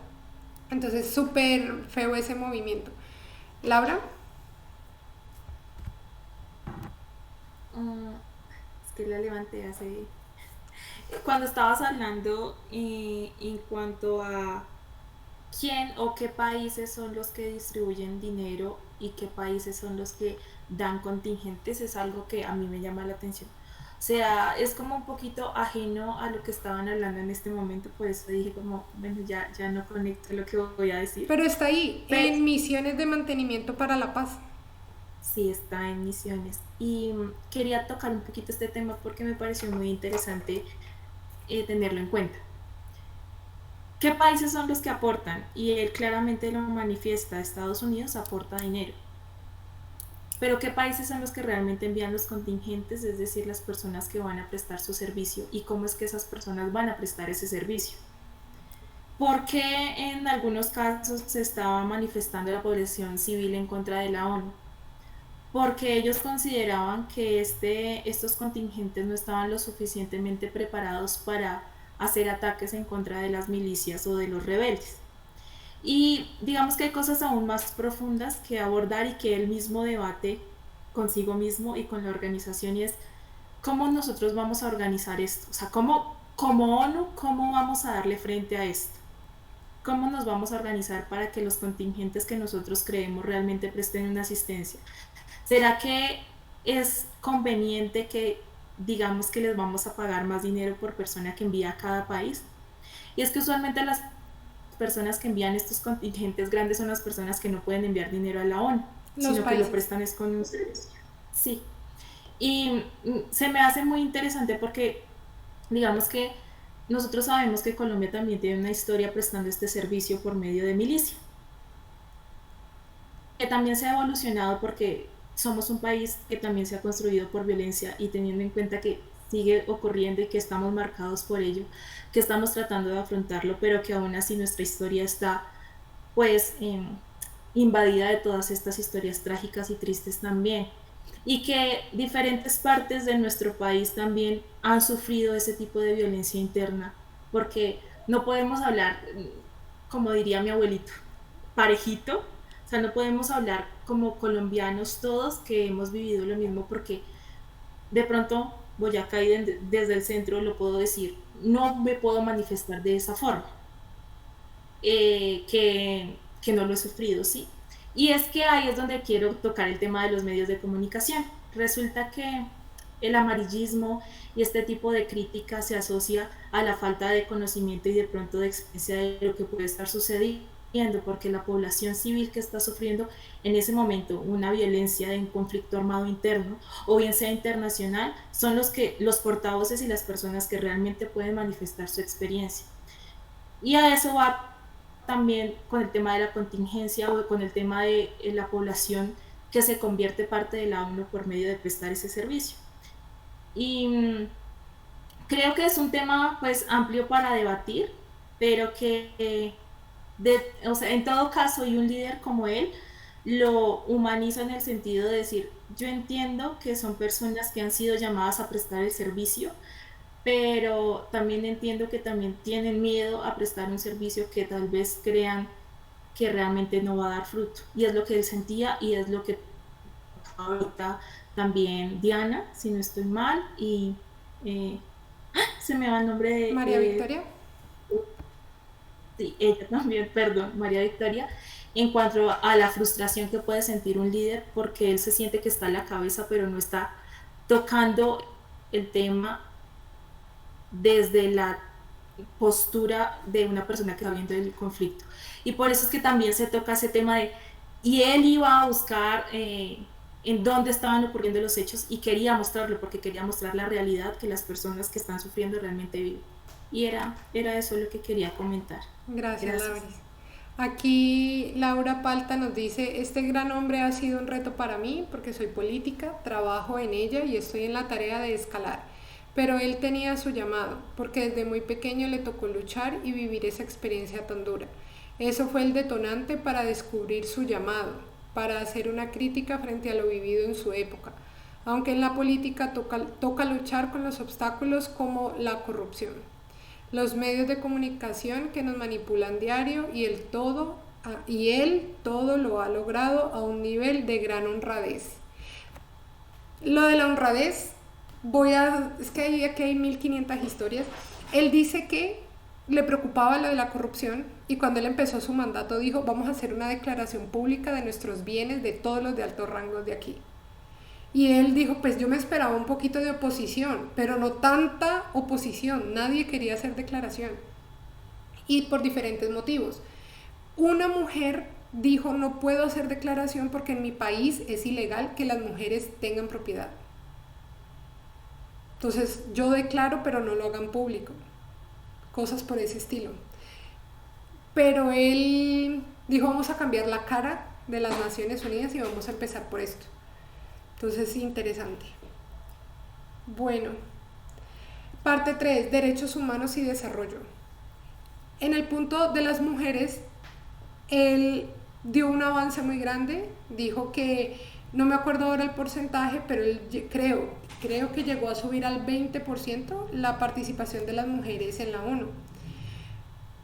Entonces, súper feo ese movimiento. Laura. Es que la levanté hace... Cuando estabas hablando en cuanto a quién o qué países son los que distribuyen dinero y qué países son los que dan contingentes, es algo que a mí me llama la atención. O sea, es como un poquito ajeno a lo que estaban hablando en este momento, por eso dije como, bueno, ya no conecto lo que voy a decir. Pero está ahí, en misiones de mantenimiento para la paz. Sí, está en misiones. Y quería tocar un poquito este tema porque me pareció muy interesante tenerlo en cuenta. ¿Qué países son los que aportan? Y él claramente lo manifiesta, Estados Unidos aporta dinero. Pero ¿qué países son los que realmente envían los contingentes? Es decir, las personas que van a prestar su servicio y cómo es que esas personas van a prestar ese servicio. ¿Por qué en algunos casos se estaba manifestando la población civil en contra de la ONU? Porque ellos consideraban que estos contingentes no estaban lo suficientemente preparados para hacer ataques en contra de las milicias o de los rebeldes. Y digamos que hay cosas aún más profundas que abordar y que él mismo debate consigo mismo y con la organización, y es cómo nosotros vamos a organizar esto. O sea, como ONU, cómo vamos a darle frente a esto. ¿Cómo nos vamos a organizar para que los contingentes que nosotros creemos realmente presten una asistencia? ¿Será que es conveniente que digamos que les vamos a pagar más dinero por persona que envía a cada país? Y es que usualmente las personas que envían estos contingentes grandes son las personas que no pueden enviar dinero a la ONU, sino que lo prestan es con un servicio. Sí. Y se me hace muy interesante porque digamos que nosotros sabemos que Colombia también tiene una historia prestando este servicio por medio de milicia, que también se ha evolucionado porque somos un país que también se ha construido por violencia, y teniendo en cuenta que sigue ocurriendo y que estamos marcados por ello, que estamos tratando de afrontarlo, pero que aún así nuestra historia está pues invadida de todas estas historias trágicas y tristes también, y que diferentes partes de nuestro país también han sufrido ese tipo de violencia interna, porque no podemos hablar, como diría mi abuelito, parejito. O sea, no podemos hablar como colombianos todos que hemos vivido lo mismo, porque de pronto Boyacá y desde el centro lo puedo decir, no me puedo manifestar de esa forma, que no lo he sufrido, ¿sí? Y es que ahí es donde quiero tocar el tema de los medios de comunicación. Resulta que el amarillismo y este tipo de crítica se asocia a la falta de conocimiento y de pronto de experiencia de lo que puede estar sucediendo, porque la población civil que está sufriendo en ese momento una violencia de un conflicto armado interno o bien sea internacional son los portavoces y las personas que realmente pueden manifestar su experiencia. Y a eso va también con el tema de la contingencia o con el tema de la población que se convierte parte de la ONU por medio de prestar ese servicio. Y creo que es un tema pues amplio para debatir, pero que o sea, en todo caso, y un líder como él lo humaniza en el sentido de decir, yo entiendo que son personas que han sido llamadas a prestar el servicio, pero también entiendo que también tienen miedo a prestar un servicio que tal vez crean que realmente no va a dar fruto. Y es lo que él sentía y es lo que ahorita también Diana, si no estoy mal, y se me va el nombre de... María Victoria. Sí, ella también, perdón, María Victoria, en cuanto a la frustración que puede sentir un líder porque él se siente que está en la cabeza pero no está tocando el tema desde la postura de una persona que está viendo el conflicto. Y por eso es que también se toca ese tema de, y él iba a buscar en dónde estaban ocurriendo los hechos y quería mostrarlo porque quería mostrar la realidad que las personas que están sufriendo realmente viven. Y era eso lo que quería comentar. Gracias. Lauris. Aquí Laura Palta nos dice, este gran hombre ha sido un reto para mí porque soy política, trabajo en ella y estoy en la tarea de escalar. Pero él tenía su llamado, porque desde muy pequeño le tocó luchar y vivir esa experiencia tan dura. Eso fue el detonante para descubrir su llamado, para hacer una crítica frente a lo vivido en su época. Aunque en la política toca luchar con los obstáculos como la corrupción, los medios de comunicación que nos manipulan diario y él todo lo ha logrado a un nivel de gran honradez. Lo de la honradez, es que aquí hay 1500 historias. Él dice que le preocupaba lo de la corrupción y cuando él empezó su mandato dijo, vamos a hacer una declaración pública de nuestros bienes de todos los de altos rangos de aquí. Y él dijo, pues yo me esperaba un poquito de oposición, pero no tanta oposición, nadie quería hacer declaración. Y por diferentes motivos. Una mujer dijo, no puedo hacer declaración porque en mi país es ilegal que las mujeres tengan propiedad. Entonces yo declaro, pero no lo hagan público. Cosas por ese estilo. Pero él dijo, vamos a cambiar la cara de las Naciones Unidas y vamos a empezar por esto. Entonces, interesante. Bueno, parte 3, derechos humanos y desarrollo. En el punto de las mujeres, él dio un avance muy grande, dijo que, no me acuerdo ahora el porcentaje, pero él creo que llegó a subir al 20% la participación de las mujeres en la ONU.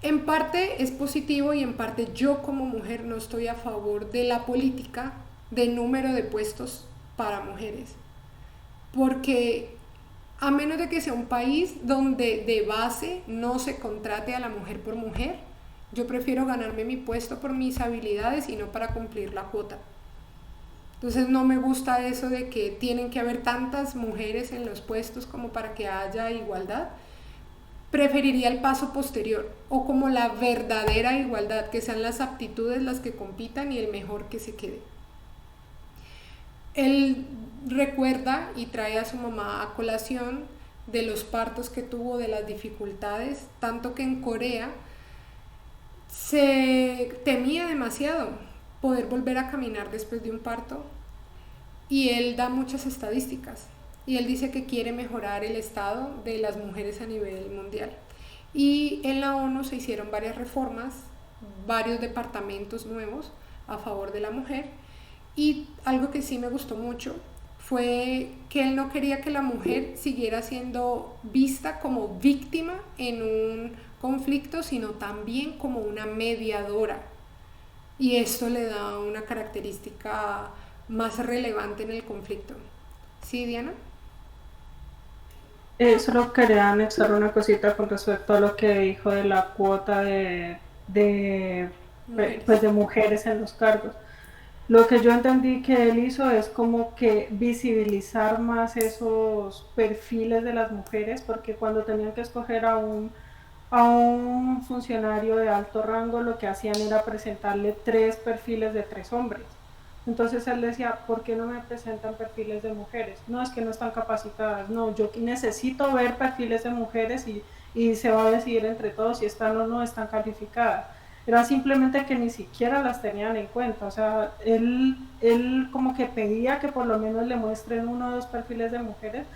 En parte es positivo y en parte yo como mujer no estoy a favor de la política de número de puestos para mujeres, porque a menos de que sea un país donde de base no se contrate a la mujer por mujer, yo prefiero ganarme mi puesto por mis habilidades y no para cumplir la cuota. Entonces no me gusta eso de que tienen que haber tantas mujeres en los puestos como para que haya igualdad. Preferiría el paso posterior o como la verdadera igualdad, que sean las aptitudes las que compitan y el mejor que se quede. Él recuerda y trae a su mamá a colación de los partos que tuvo, de las dificultades, tanto que en Corea se temía demasiado poder volver a caminar después de un parto y él da muchas estadísticas y él dice que quiere mejorar el estado de las mujeres a nivel mundial y en la ONU se hicieron varias reformas, varios departamentos nuevos a favor de la mujer. Y algo que sí me gustó mucho fue que él no quería que la mujer siguiera siendo vista como víctima en un conflicto, sino también como una mediadora. Y esto le da una característica más relevante en el conflicto. ¿Sí, Diana? Solo quería anexar una cosita con respecto a lo que dijo de la cuota de mujeres en los cargos. Lo que yo entendí que él hizo es como que visibilizar más esos perfiles de las mujeres, porque cuando tenían que escoger a un funcionario de alto rango, lo que hacían era presentarle 3 perfiles de 3 hombres. Entonces él decía, ¿por qué no me presentan perfiles de mujeres? No, es que no están capacitadas. No, yo necesito ver perfiles de mujeres y se va a decidir entre todos si están o no están calificadas. era simplemente que ni siquiera las tenían en cuenta. O sea, él como que pedía que por lo menos le muestren uno o dos perfiles de mujeres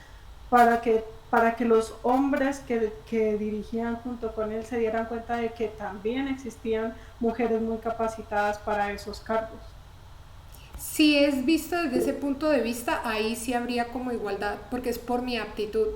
para que los hombres que dirigían junto con él se dieran cuenta de que también existían mujeres muy capacitadas para esos cargos. Si es visto desde ese punto de vista, ahí sí habría como igualdad, porque es por mi aptitud.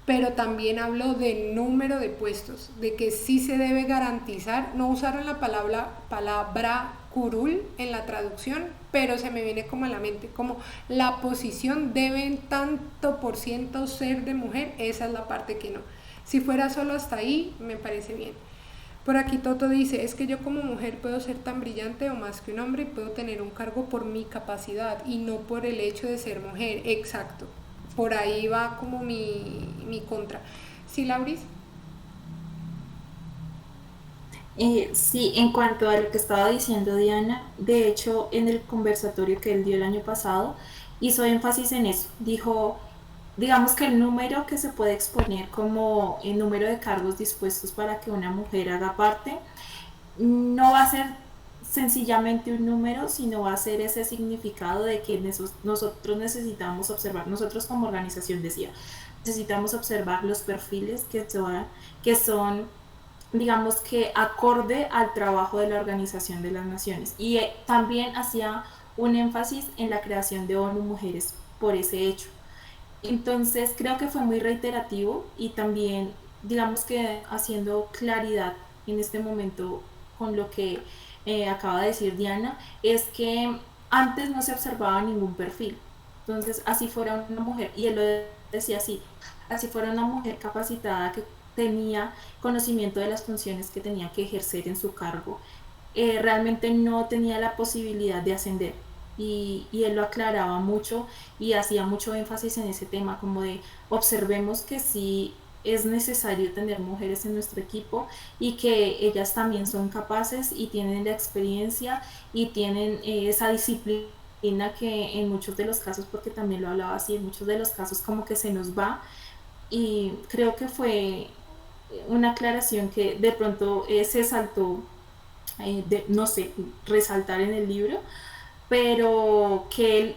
Pero también hablo de número de puestos, de que sí se debe garantizar. No usaron la palabra curul en la traducción, pero se me viene como a la mente, como la posición debe en tanto por ciento ser de mujer, esa es la parte que no. Si fuera solo hasta ahí, me parece bien. Por aquí Toto dice, es que yo como mujer puedo ser tan brillante o más que un hombre y puedo tener un cargo por mi capacidad y no por el hecho de ser mujer. Exacto. Por ahí va como mi contra. ¿Sí, Lauris? Sí, en cuanto a lo que estaba diciendo Diana, de hecho en el conversatorio que él dio el año pasado, hizo énfasis en eso. Dijo, digamos que el número que se puede exponer como el número de cargos dispuestos para que una mujer haga parte, no va a ser sencillamente un número, sino va a ser ese significado de que nosotros necesitamos observar, nosotros como organización decía, necesitamos observar los perfiles que son digamos que acorde al trabajo de la Organización de las Naciones. Y también hacía un énfasis en la creación de ONU Mujeres por ese hecho. Entonces creo que fue muy reiterativo y también digamos que haciendo claridad en este momento con lo que acaba de decir Diana, es que antes no se observaba ningún perfil. Entonces, así fuera una mujer, y él lo decía así, así fuera una mujer capacitada que tenía conocimiento de las funciones que tenía que ejercer en su cargo, realmente no tenía la posibilidad de ascender. Y él lo aclaraba mucho y hacía mucho énfasis en ese tema, como de observemos que sí es necesario tener mujeres en nuestro equipo y que ellas también son capaces y tienen la experiencia y tienen esa disciplina que en muchos de los casos, porque también lo hablaba así, en muchos de los casos como que se nos va, y creo que fue una aclaración que de pronto se saltó, no sé, resaltar en el libro, pero que él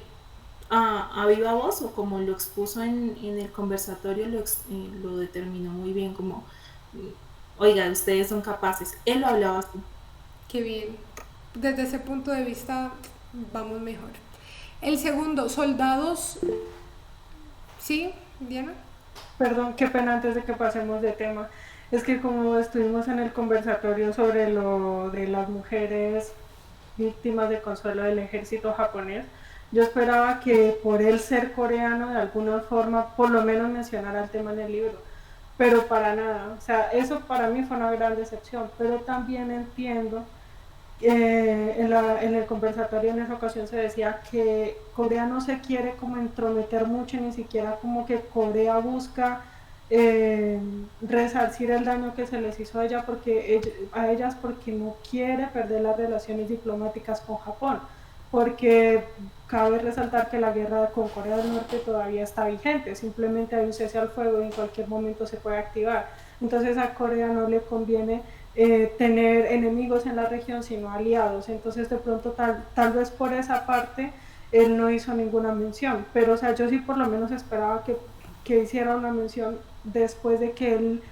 a viva voz o como lo expuso en el conversatorio lo determinó muy bien como, oiga, ustedes son capaces. Él lo hablaba así. Qué bien. Desde ese punto de vista vamos mejor. El segundo, soldados. ¿Sí, Diana? Perdón, qué pena antes de que pasemos de tema. Es que como estuvimos en el conversatorio sobre lo de las mujeres víctimas de consuelo del ejército japonés, yo esperaba que por él ser coreano de alguna forma por lo menos mencionara el tema en el libro, pero para nada. O sea, eso para mí fue una gran decepción, pero también entiendo en el conversatorio en esa ocasión se decía que Corea no se quiere como entrometer mucho, ni siquiera como que Corea busca eh, resarcir el daño que se les hizo a ellas porque no quiere perder las relaciones diplomáticas con Japón, porque cabe resaltar que la guerra con Corea del Norte todavía está vigente, simplemente hay un cese al fuego y en cualquier momento se puede activar. Entonces a Corea no le conviene tener enemigos en la región, sino aliados. Entonces, de pronto, tal vez por esa parte, él no hizo ninguna mención. Pero, o sea, yo sí por lo menos esperaba que hiciera una mención después de que él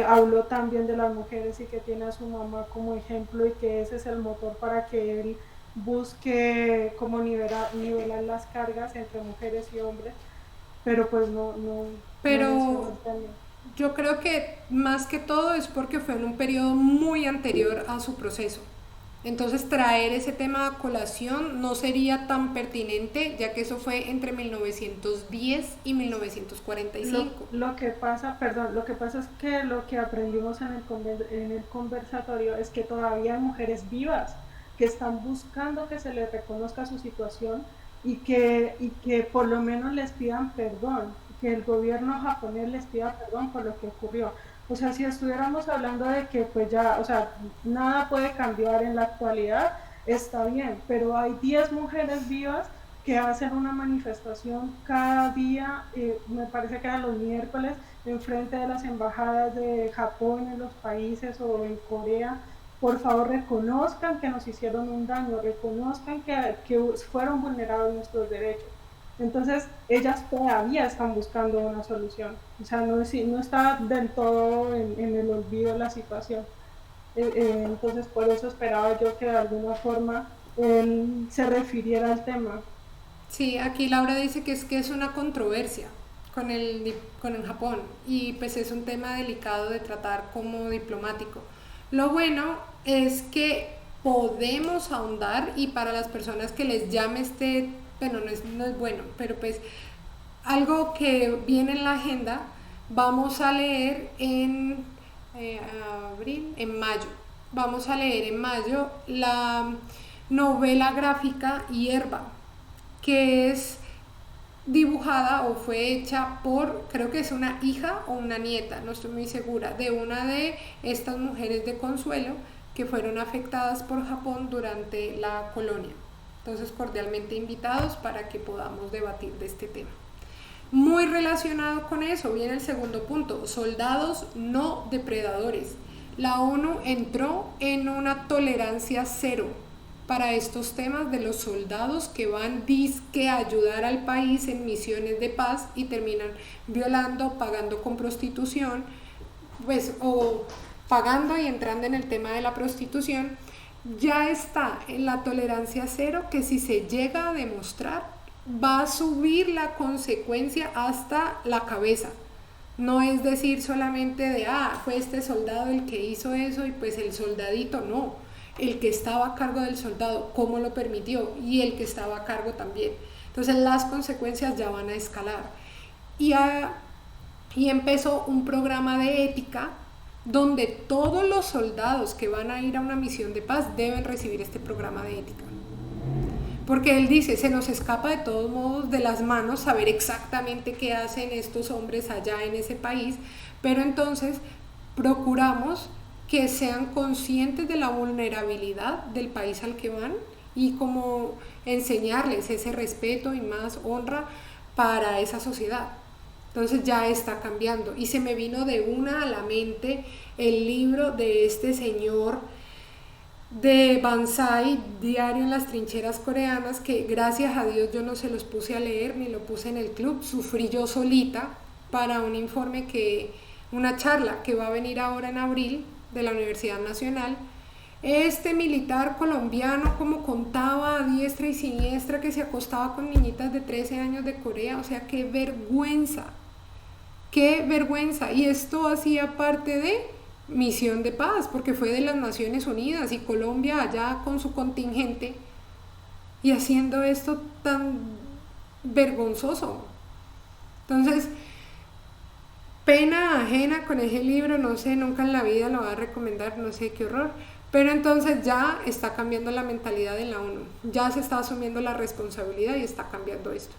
habló también de las mujeres y que tiene a su mamá como ejemplo y que ese es el motor para que él busque como nivelar las cargas entre mujeres y hombres. Pero pues no Pero mencionó también. yo creo que más que todo es porque fue en un periodo muy anterior a su proceso. Entonces traer ese tema a colación no sería tan pertinente, ya que eso fue entre 1910 y 1945. Lo que pasa, perdón, lo que pasa es que lo que aprendimos en el conversatorio es que todavía hay mujeres vivas que están buscando que se les reconozca su situación y que por lo menos les pidan perdón, que el gobierno japonés les pida perdón por lo que ocurrió. O sea, si estuviéramos hablando de que pues ya, o sea, nada puede cambiar en la actualidad, está bien, pero hay 10 mujeres vivas que hacen una manifestación cada día, me parece que eran los miércoles, en frente de las embajadas de Japón en los países o en Corea, por favor reconozcan que nos hicieron un daño, reconozcan que fueron vulnerados nuestros derechos. Entonces, ellas todavía están buscando una solución. O sea, no está del todo en el olvido la situación. Entonces, por eso esperaba yo que de alguna forma él se refiriera al tema. Sí, aquí Laura dice que es una controversia con el Japón y pues es un tema delicado de tratar como diplomático. Lo bueno es que podemos ahondar y para las personas que les llame bueno, no es bueno, pero pues algo que viene en la agenda, vamos a leer en mayo. Vamos a leer en mayo la novela gráfica Hierba, que es dibujada o fue hecha por, creo que es una hija o una nieta, no estoy muy segura, de una de estas mujeres de Consuelo que fueron afectadas por Japón durante la colonia. Entonces, cordialmente invitados para que podamos debatir de este tema. Muy relacionado con eso viene el segundo punto, soldados no depredadores. La ONU entró en una tolerancia cero para estos temas de los soldados que van disque a ayudar al país en misiones de paz y terminan violando, pagando con prostitución, pues, o pagando y entrando en el tema de la prostitución. Ya está en la tolerancia cero que si se llega a demostrar va a subir la consecuencia hasta la cabeza. No es decir solamente de, fue este soldado el que hizo eso y pues el soldadito, no. El que estaba a cargo del soldado, cómo lo permitió, y el que estaba a cargo también. Entonces las consecuencias ya van a escalar. Y empezó un programa de ética donde todos los soldados que van a ir a una misión de paz deben recibir este programa de ética. Porque él dice, se nos escapa de todos modos de las manos saber exactamente qué hacen estos hombres allá en ese país, pero entonces procuramos que sean conscientes de la vulnerabilidad del país al que van y como enseñarles ese respeto y más honra para esa sociedad. Entonces ya está cambiando y se me vino de una a la mente el libro de este señor de Banzai, Diario en las trincheras coreanas, que gracias a Dios yo no se los puse a leer ni lo puse en el club, sufrí yo solita para un informe una charla que va a venir ahora en abril de la Universidad Nacional. Este militar colombiano como contaba a diestra y siniestra que se acostaba con niñitas de 13 años de Corea, o sea, qué vergüenza, y esto hacía parte de misión de paz, porque fue de las Naciones Unidas y Colombia allá con su contingente y haciendo esto tan vergonzoso. Entonces, pena ajena con ese libro, no sé, nunca en la vida lo voy a recomendar, no sé, qué horror. Pero entonces ya está cambiando la mentalidad en la ONU, ya se está asumiendo la responsabilidad y está cambiando esto.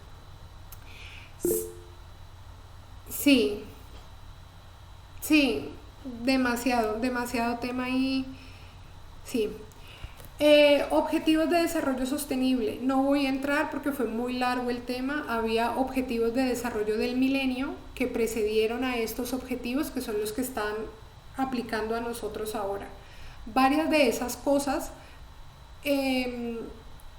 Sí, sí, demasiado tema ahí. Sí. Objetivos de desarrollo sostenible. No voy a entrar porque fue muy largo el tema. Había objetivos de desarrollo del milenio que precedieron a estos objetivos que son los que están aplicando a nosotros ahora. Varias de esas cosas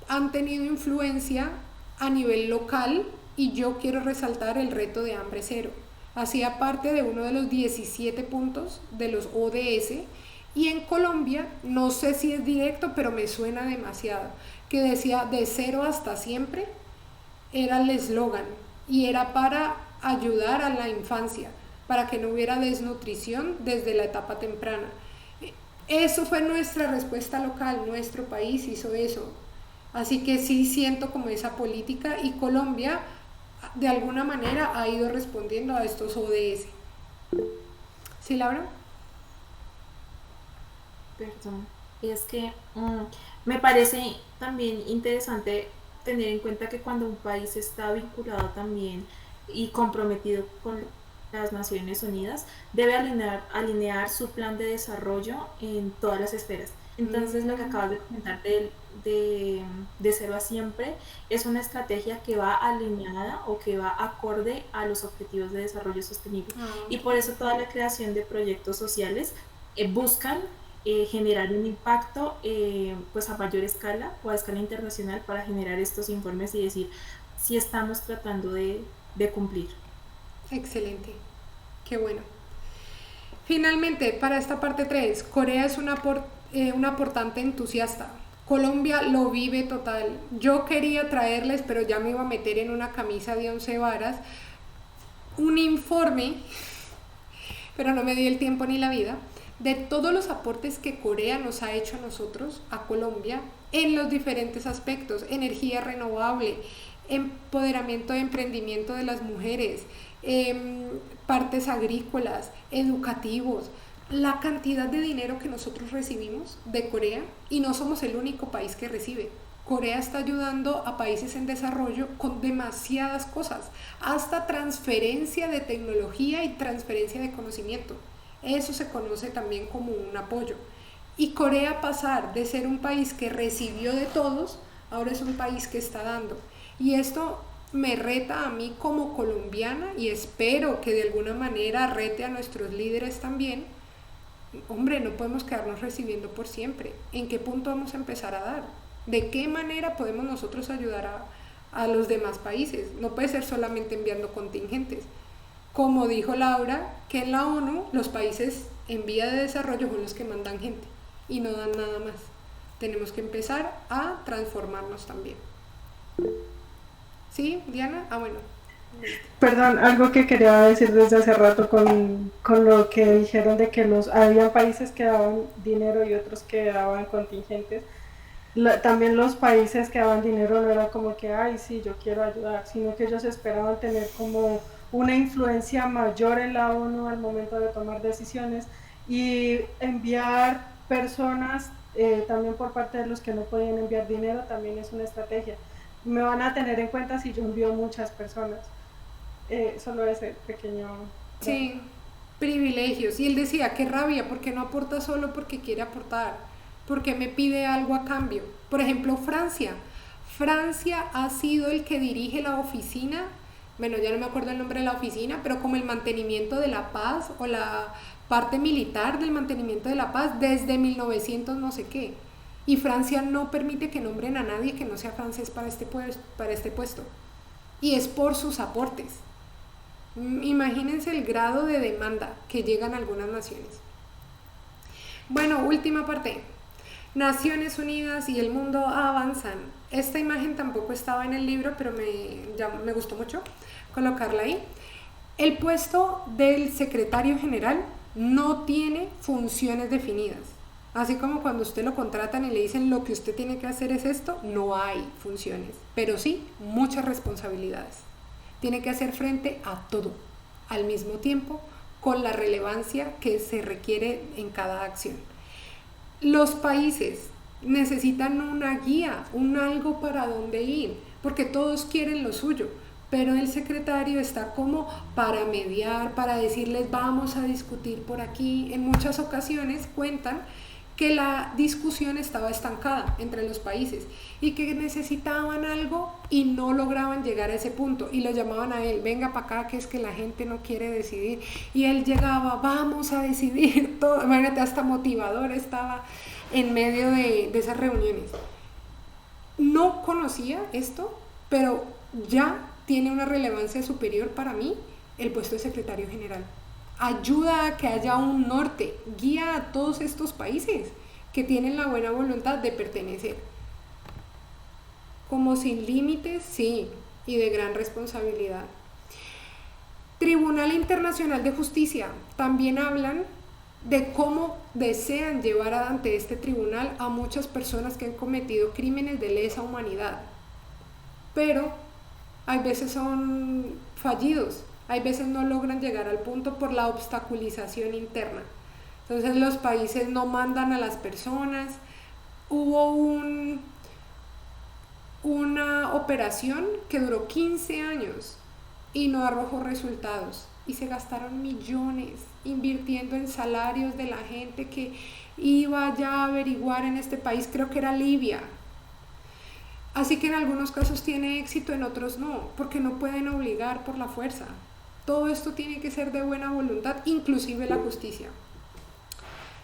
han tenido influencia a nivel local y yo quiero resaltar el reto de hambre cero. Hacía parte de uno de los 17 puntos de los ODS y en Colombia, no sé si es directo, pero me suena demasiado, que decía de cero hasta siempre, era el eslogan y era para ayudar a la infancia, para que no hubiera desnutrición desde la etapa temprana. Eso fue nuestra respuesta local, nuestro país hizo eso. Así que sí siento como esa política y Colombia de alguna manera ha ido respondiendo a estos ODS. ¿Sí, Laura? Perdón, es que me parece también interesante tener en cuenta que cuando un país está vinculado también y comprometido con las Naciones Unidas, debe alinear su plan de desarrollo en todas las esferas. Entonces, lo que acabas de comentar de cero a siempre es una estrategia que va alineada o que va acorde a los objetivos de desarrollo sostenible. Y por eso toda la creación de proyectos sociales buscan generar un impacto pues a mayor escala o a escala internacional para generar estos informes y decir si estamos tratando de cumplir. Excelente, qué bueno. Finalmente, para esta parte 3, Corea es un aportante entusiasta. Colombia lo vive total. Yo quería traerles, pero ya me iba a meter en una camisa de 11 varas, un informe, pero no me dio el tiempo ni la vida, de todos los aportes que Corea nos ha hecho a nosotros, a Colombia, en los diferentes aspectos: energía renovable, empoderamiento de emprendimiento de las mujeres, partes agrícolas, educativos, la cantidad de dinero que nosotros recibimos de Corea, y no somos el único país que recibe. Corea está ayudando a países en desarrollo con demasiadas cosas, hasta transferencia de tecnología y transferencia de conocimiento. Eso se conoce también como un apoyo. Y Corea, pasar de ser un país que recibió de todos, ahora es un país que está dando. Y esto me reta a mí como colombiana, y espero que de alguna manera rete a nuestros líderes también. Hombre, no podemos quedarnos recibiendo por siempre. ¿En qué punto vamos a empezar a dar? ¿De qué manera podemos nosotros ayudar a los demás países? No puede ser solamente enviando contingentes. Como dijo Laura, que en la ONU los países en vía de desarrollo son los que mandan gente y no dan nada más. Tenemos que empezar a transformarnos también. ¿Sí, Diana? Bueno. Perdón, algo que quería decir desde hace rato con lo que dijeron de que había países que daban dinero y otros que daban contingentes. También los países que daban dinero no era como que, ay, sí, yo quiero ayudar, sino que ellos esperaban tener como una influencia mayor en la ONU al momento de tomar decisiones y enviar personas también por parte de los que no podían enviar dinero también es una estrategia. Me van a tener en cuenta si yo envío muchas personas. Solo ese pequeño... Sí, privilegios. Y él decía, qué rabia, porque no aporta solo porque quiere aportar, porque me pide algo a cambio. Por ejemplo, Francia. Francia ha sido el que dirige la oficina, bueno, ya no me acuerdo el nombre de la oficina, pero como el mantenimiento de la paz o la parte militar del mantenimiento de la paz desde 1900 no sé qué. Y Francia no permite que nombren a nadie que no sea francés para este puesto. Y es por sus aportes. Imagínense el grado de demanda que llegan a algunas naciones. Bueno, última parte. Naciones Unidas y el mundo avanzan. Esta imagen tampoco estaba en el libro, pero me gustó mucho colocarla ahí. El puesto del secretario general no tiene funciones definidas. Así como cuando usted lo contratan y le dicen lo que usted tiene que hacer es esto, no hay funciones, pero sí muchas responsabilidades. Tiene que hacer frente a todo al mismo tiempo, con la relevancia que se requiere en cada acción. Los países necesitan una guía, un algo para dónde ir, porque todos quieren lo suyo, pero el secretario está como para mediar, para decirles vamos a discutir por aquí. En muchas ocasiones cuentan que la discusión estaba estancada entre los países y que necesitaban algo y no lograban llegar a ese punto, y lo llamaban a él, venga para acá que es que la gente no quiere decidir, y él llegaba, vamos a decidir todo. Imagínate, hasta motivador estaba en medio de esas reuniones. No conocía esto, pero ya tiene una relevancia superior para mí el puesto de secretario general. Ayuda a que haya un norte, guía a todos estos países que tienen la buena voluntad de pertenecer. Como sin límites, sí, y de gran responsabilidad. Tribunal Internacional de Justicia. También hablan de cómo desean llevar ante este tribunal a muchas personas que han cometido crímenes de lesa humanidad. Pero hay veces son fallidos. Hay veces no logran llegar al punto por la obstaculización interna. Entonces los países no mandan a las personas. Hubo una operación que duró 15 años y no arrojó resultados. Y se gastaron millones invirtiendo en salarios de la gente que iba ya a averiguar en este país, creo que era Libia. Así que en algunos casos tiene éxito, en otros no, porque no pueden obligar por la fuerza. Todo esto tiene que ser de buena voluntad, inclusive la justicia.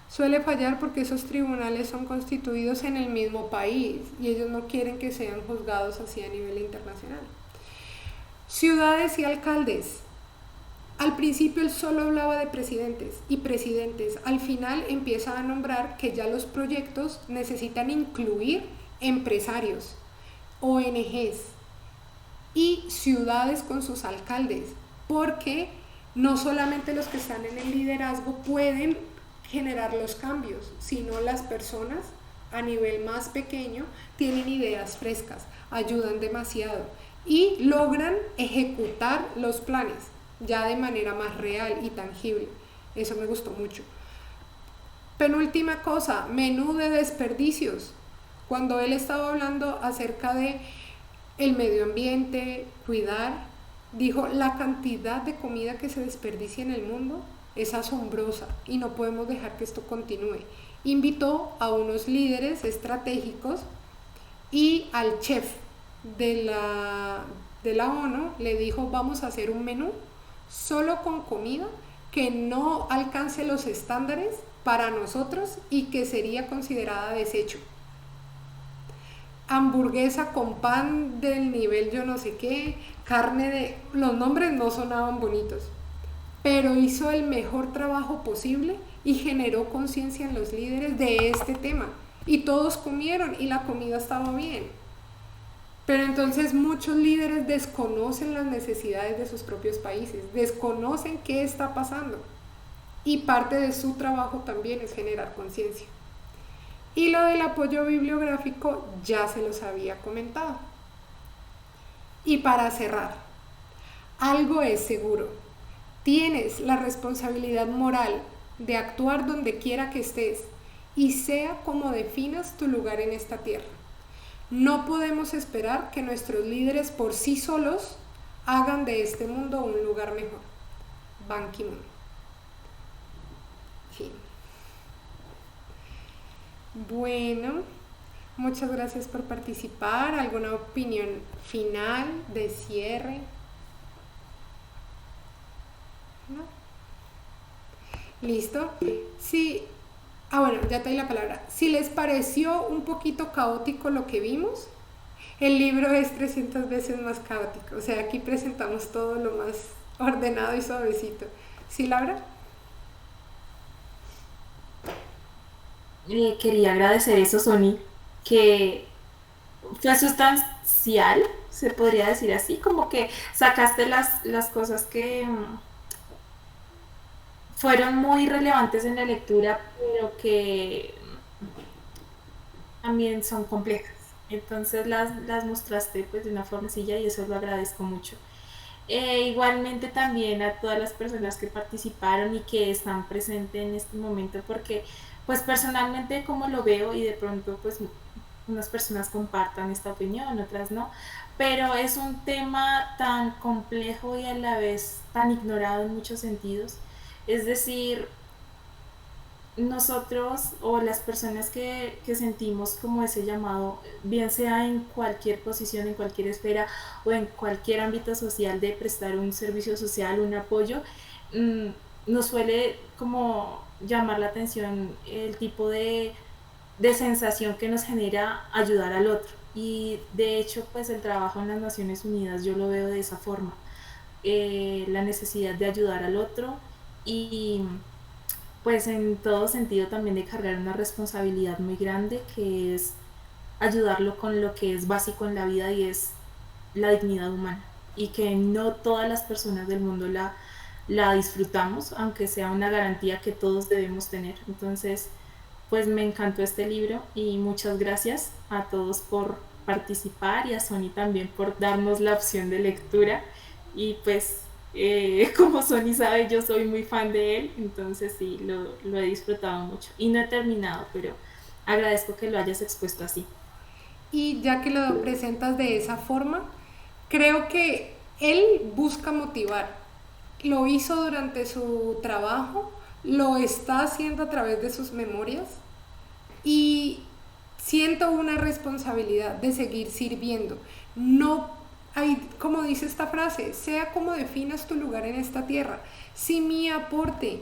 Suele fallar porque esos tribunales son constituidos en el mismo país y ellos no quieren que sean juzgados así a nivel internacional. Ciudades y alcaldes. Al principio él solo hablaba de presidentes y presidentes. Al final empieza a nombrar que ya los proyectos necesitan incluir empresarios, ONGs y ciudades con sus alcaldes, porque no solamente los que están en el liderazgo pueden generar los cambios, sino las personas a nivel más pequeño tienen ideas frescas, ayudan demasiado y logran ejecutar los planes ya de manera más real y tangible. Eso me gustó mucho. Penúltima cosa, menú de desperdicios. Cuando él estaba hablando acerca de el medio ambiente, cuidar, dijo, la cantidad de comida que se desperdicia en el mundo es asombrosa y no podemos dejar que esto continúe. Invitó a unos líderes estratégicos y al chef de la ONU le dijo, vamos a hacer un menú solo con comida que no alcance los estándares para nosotros y que sería considerada desecho. Hamburguesa con pan del nivel yo no sé qué, carne de... Los nombres no sonaban bonitos, pero hizo el mejor trabajo posible y generó conciencia en los líderes de este tema. Y todos comieron y la comida estaba bien. Pero entonces muchos líderes desconocen las necesidades de sus propios países, desconocen qué está pasando. Y parte de su trabajo también es generar conciencia. Y lo del apoyo bibliográfico ya se los había comentado. Y para cerrar, algo es seguro. Tienes la responsabilidad moral de actuar donde quiera que estés y sea como definas tu lugar en esta tierra. No podemos esperar que nuestros líderes por sí solos hagan de este mundo un lugar mejor. Ban Ki-moon. Fin. Bueno, muchas gracias por participar. ¿Alguna opinión final de cierre? ¿No? ¿Listo? Sí. Bueno, ya te doy la palabra. Si les pareció un poquito caótico lo que vimos, el libro es 300 veces más caótico. O sea, aquí presentamos todo lo más ordenado y suavecito. ¿Sí, Laura? Quería agradecer eso, Sony, que fue sustancial, se podría decir así, como que sacaste las cosas que fueron muy relevantes en la lectura, pero que también son complejas. Entonces las mostraste pues de una forma sencilla y eso lo agradezco mucho. Igualmente también a todas las personas que participaron y que están presentes en este momento, porque pues personalmente como lo veo y de pronto pues unas personas compartan esta opinión, otras no, pero es un tema tan complejo y a la vez tan ignorado en muchos sentidos. Es decir, nosotros o las personas que sentimos como ese llamado, bien sea en cualquier posición, en cualquier esfera o en cualquier ámbito social de prestar un servicio social, un apoyo, nos suele como llamar la atención el tipo de sensación que nos genera ayudar al otro. Y de hecho, pues el trabajo en las Naciones Unidas yo lo veo de esa forma, la necesidad de ayudar al otro y pues en todo sentido también de cargar una responsabilidad muy grande que es ayudarlo con lo que es básico en la vida y es la dignidad humana y que no todas las personas del mundo la disfrutamos, aunque sea una garantía que todos debemos tener. Entonces pues me encantó este libro y muchas gracias a todos por participar y a Sony también por darnos la opción de lectura y pues como Sony sabe, yo soy muy fan de él, entonces sí, lo he disfrutado mucho. Y no he terminado, pero agradezco que lo hayas expuesto así. Y ya que lo presentas de esa forma, creo que él busca motivar. Lo hizo durante su trabajo, lo está haciendo a través de sus memorias y siento una responsabilidad de seguir sirviendo. No hay, como dice esta frase, sea como definas tu lugar en esta tierra. Si mi aporte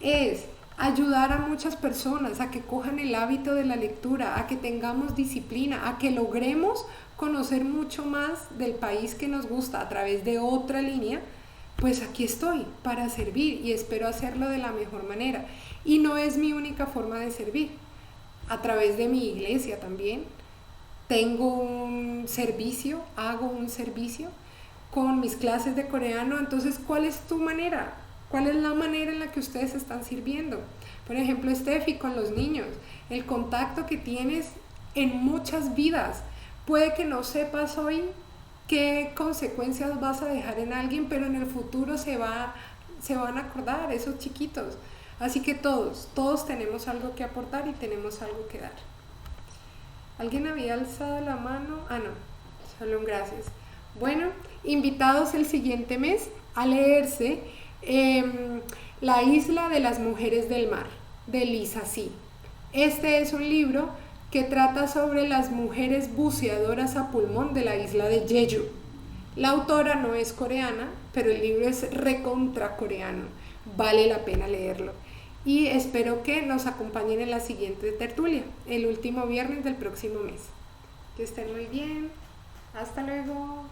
es ayudar a muchas personas a que cojan el hábito de la lectura, a que tengamos disciplina, a que logremos conocer mucho más del país que nos gusta a través de otra línea, pues aquí estoy para servir y espero hacerlo de la mejor manera. Y no es mi única forma de servir. A través de mi iglesia también tengo un servicio, hago un servicio con mis clases de coreano. Entonces, ¿cuál es tu manera? ¿Cuál es la manera en la que ustedes están sirviendo? Por ejemplo, Steffi, con los niños, el contacto que tienes en muchas vidas. Puede que no sepas hoy qué consecuencias vas a dejar en alguien, pero en el futuro se van a acordar esos chiquitos. Así que todos tenemos algo que aportar y tenemos algo que dar. ¿Alguien había alzado la mano? Ah, no, solo un gracias. Bueno, invitados el siguiente mes a leerse La isla de las mujeres del mar, de Lisa See. Este es un libro que trata sobre las mujeres buceadoras a pulmón de la isla de Jeju. La autora no es coreana, pero el libro es recontra coreano. Vale la pena leerlo. Y espero que nos acompañen en la siguiente tertulia, el último viernes del próximo mes. Que estén muy bien. Hasta luego.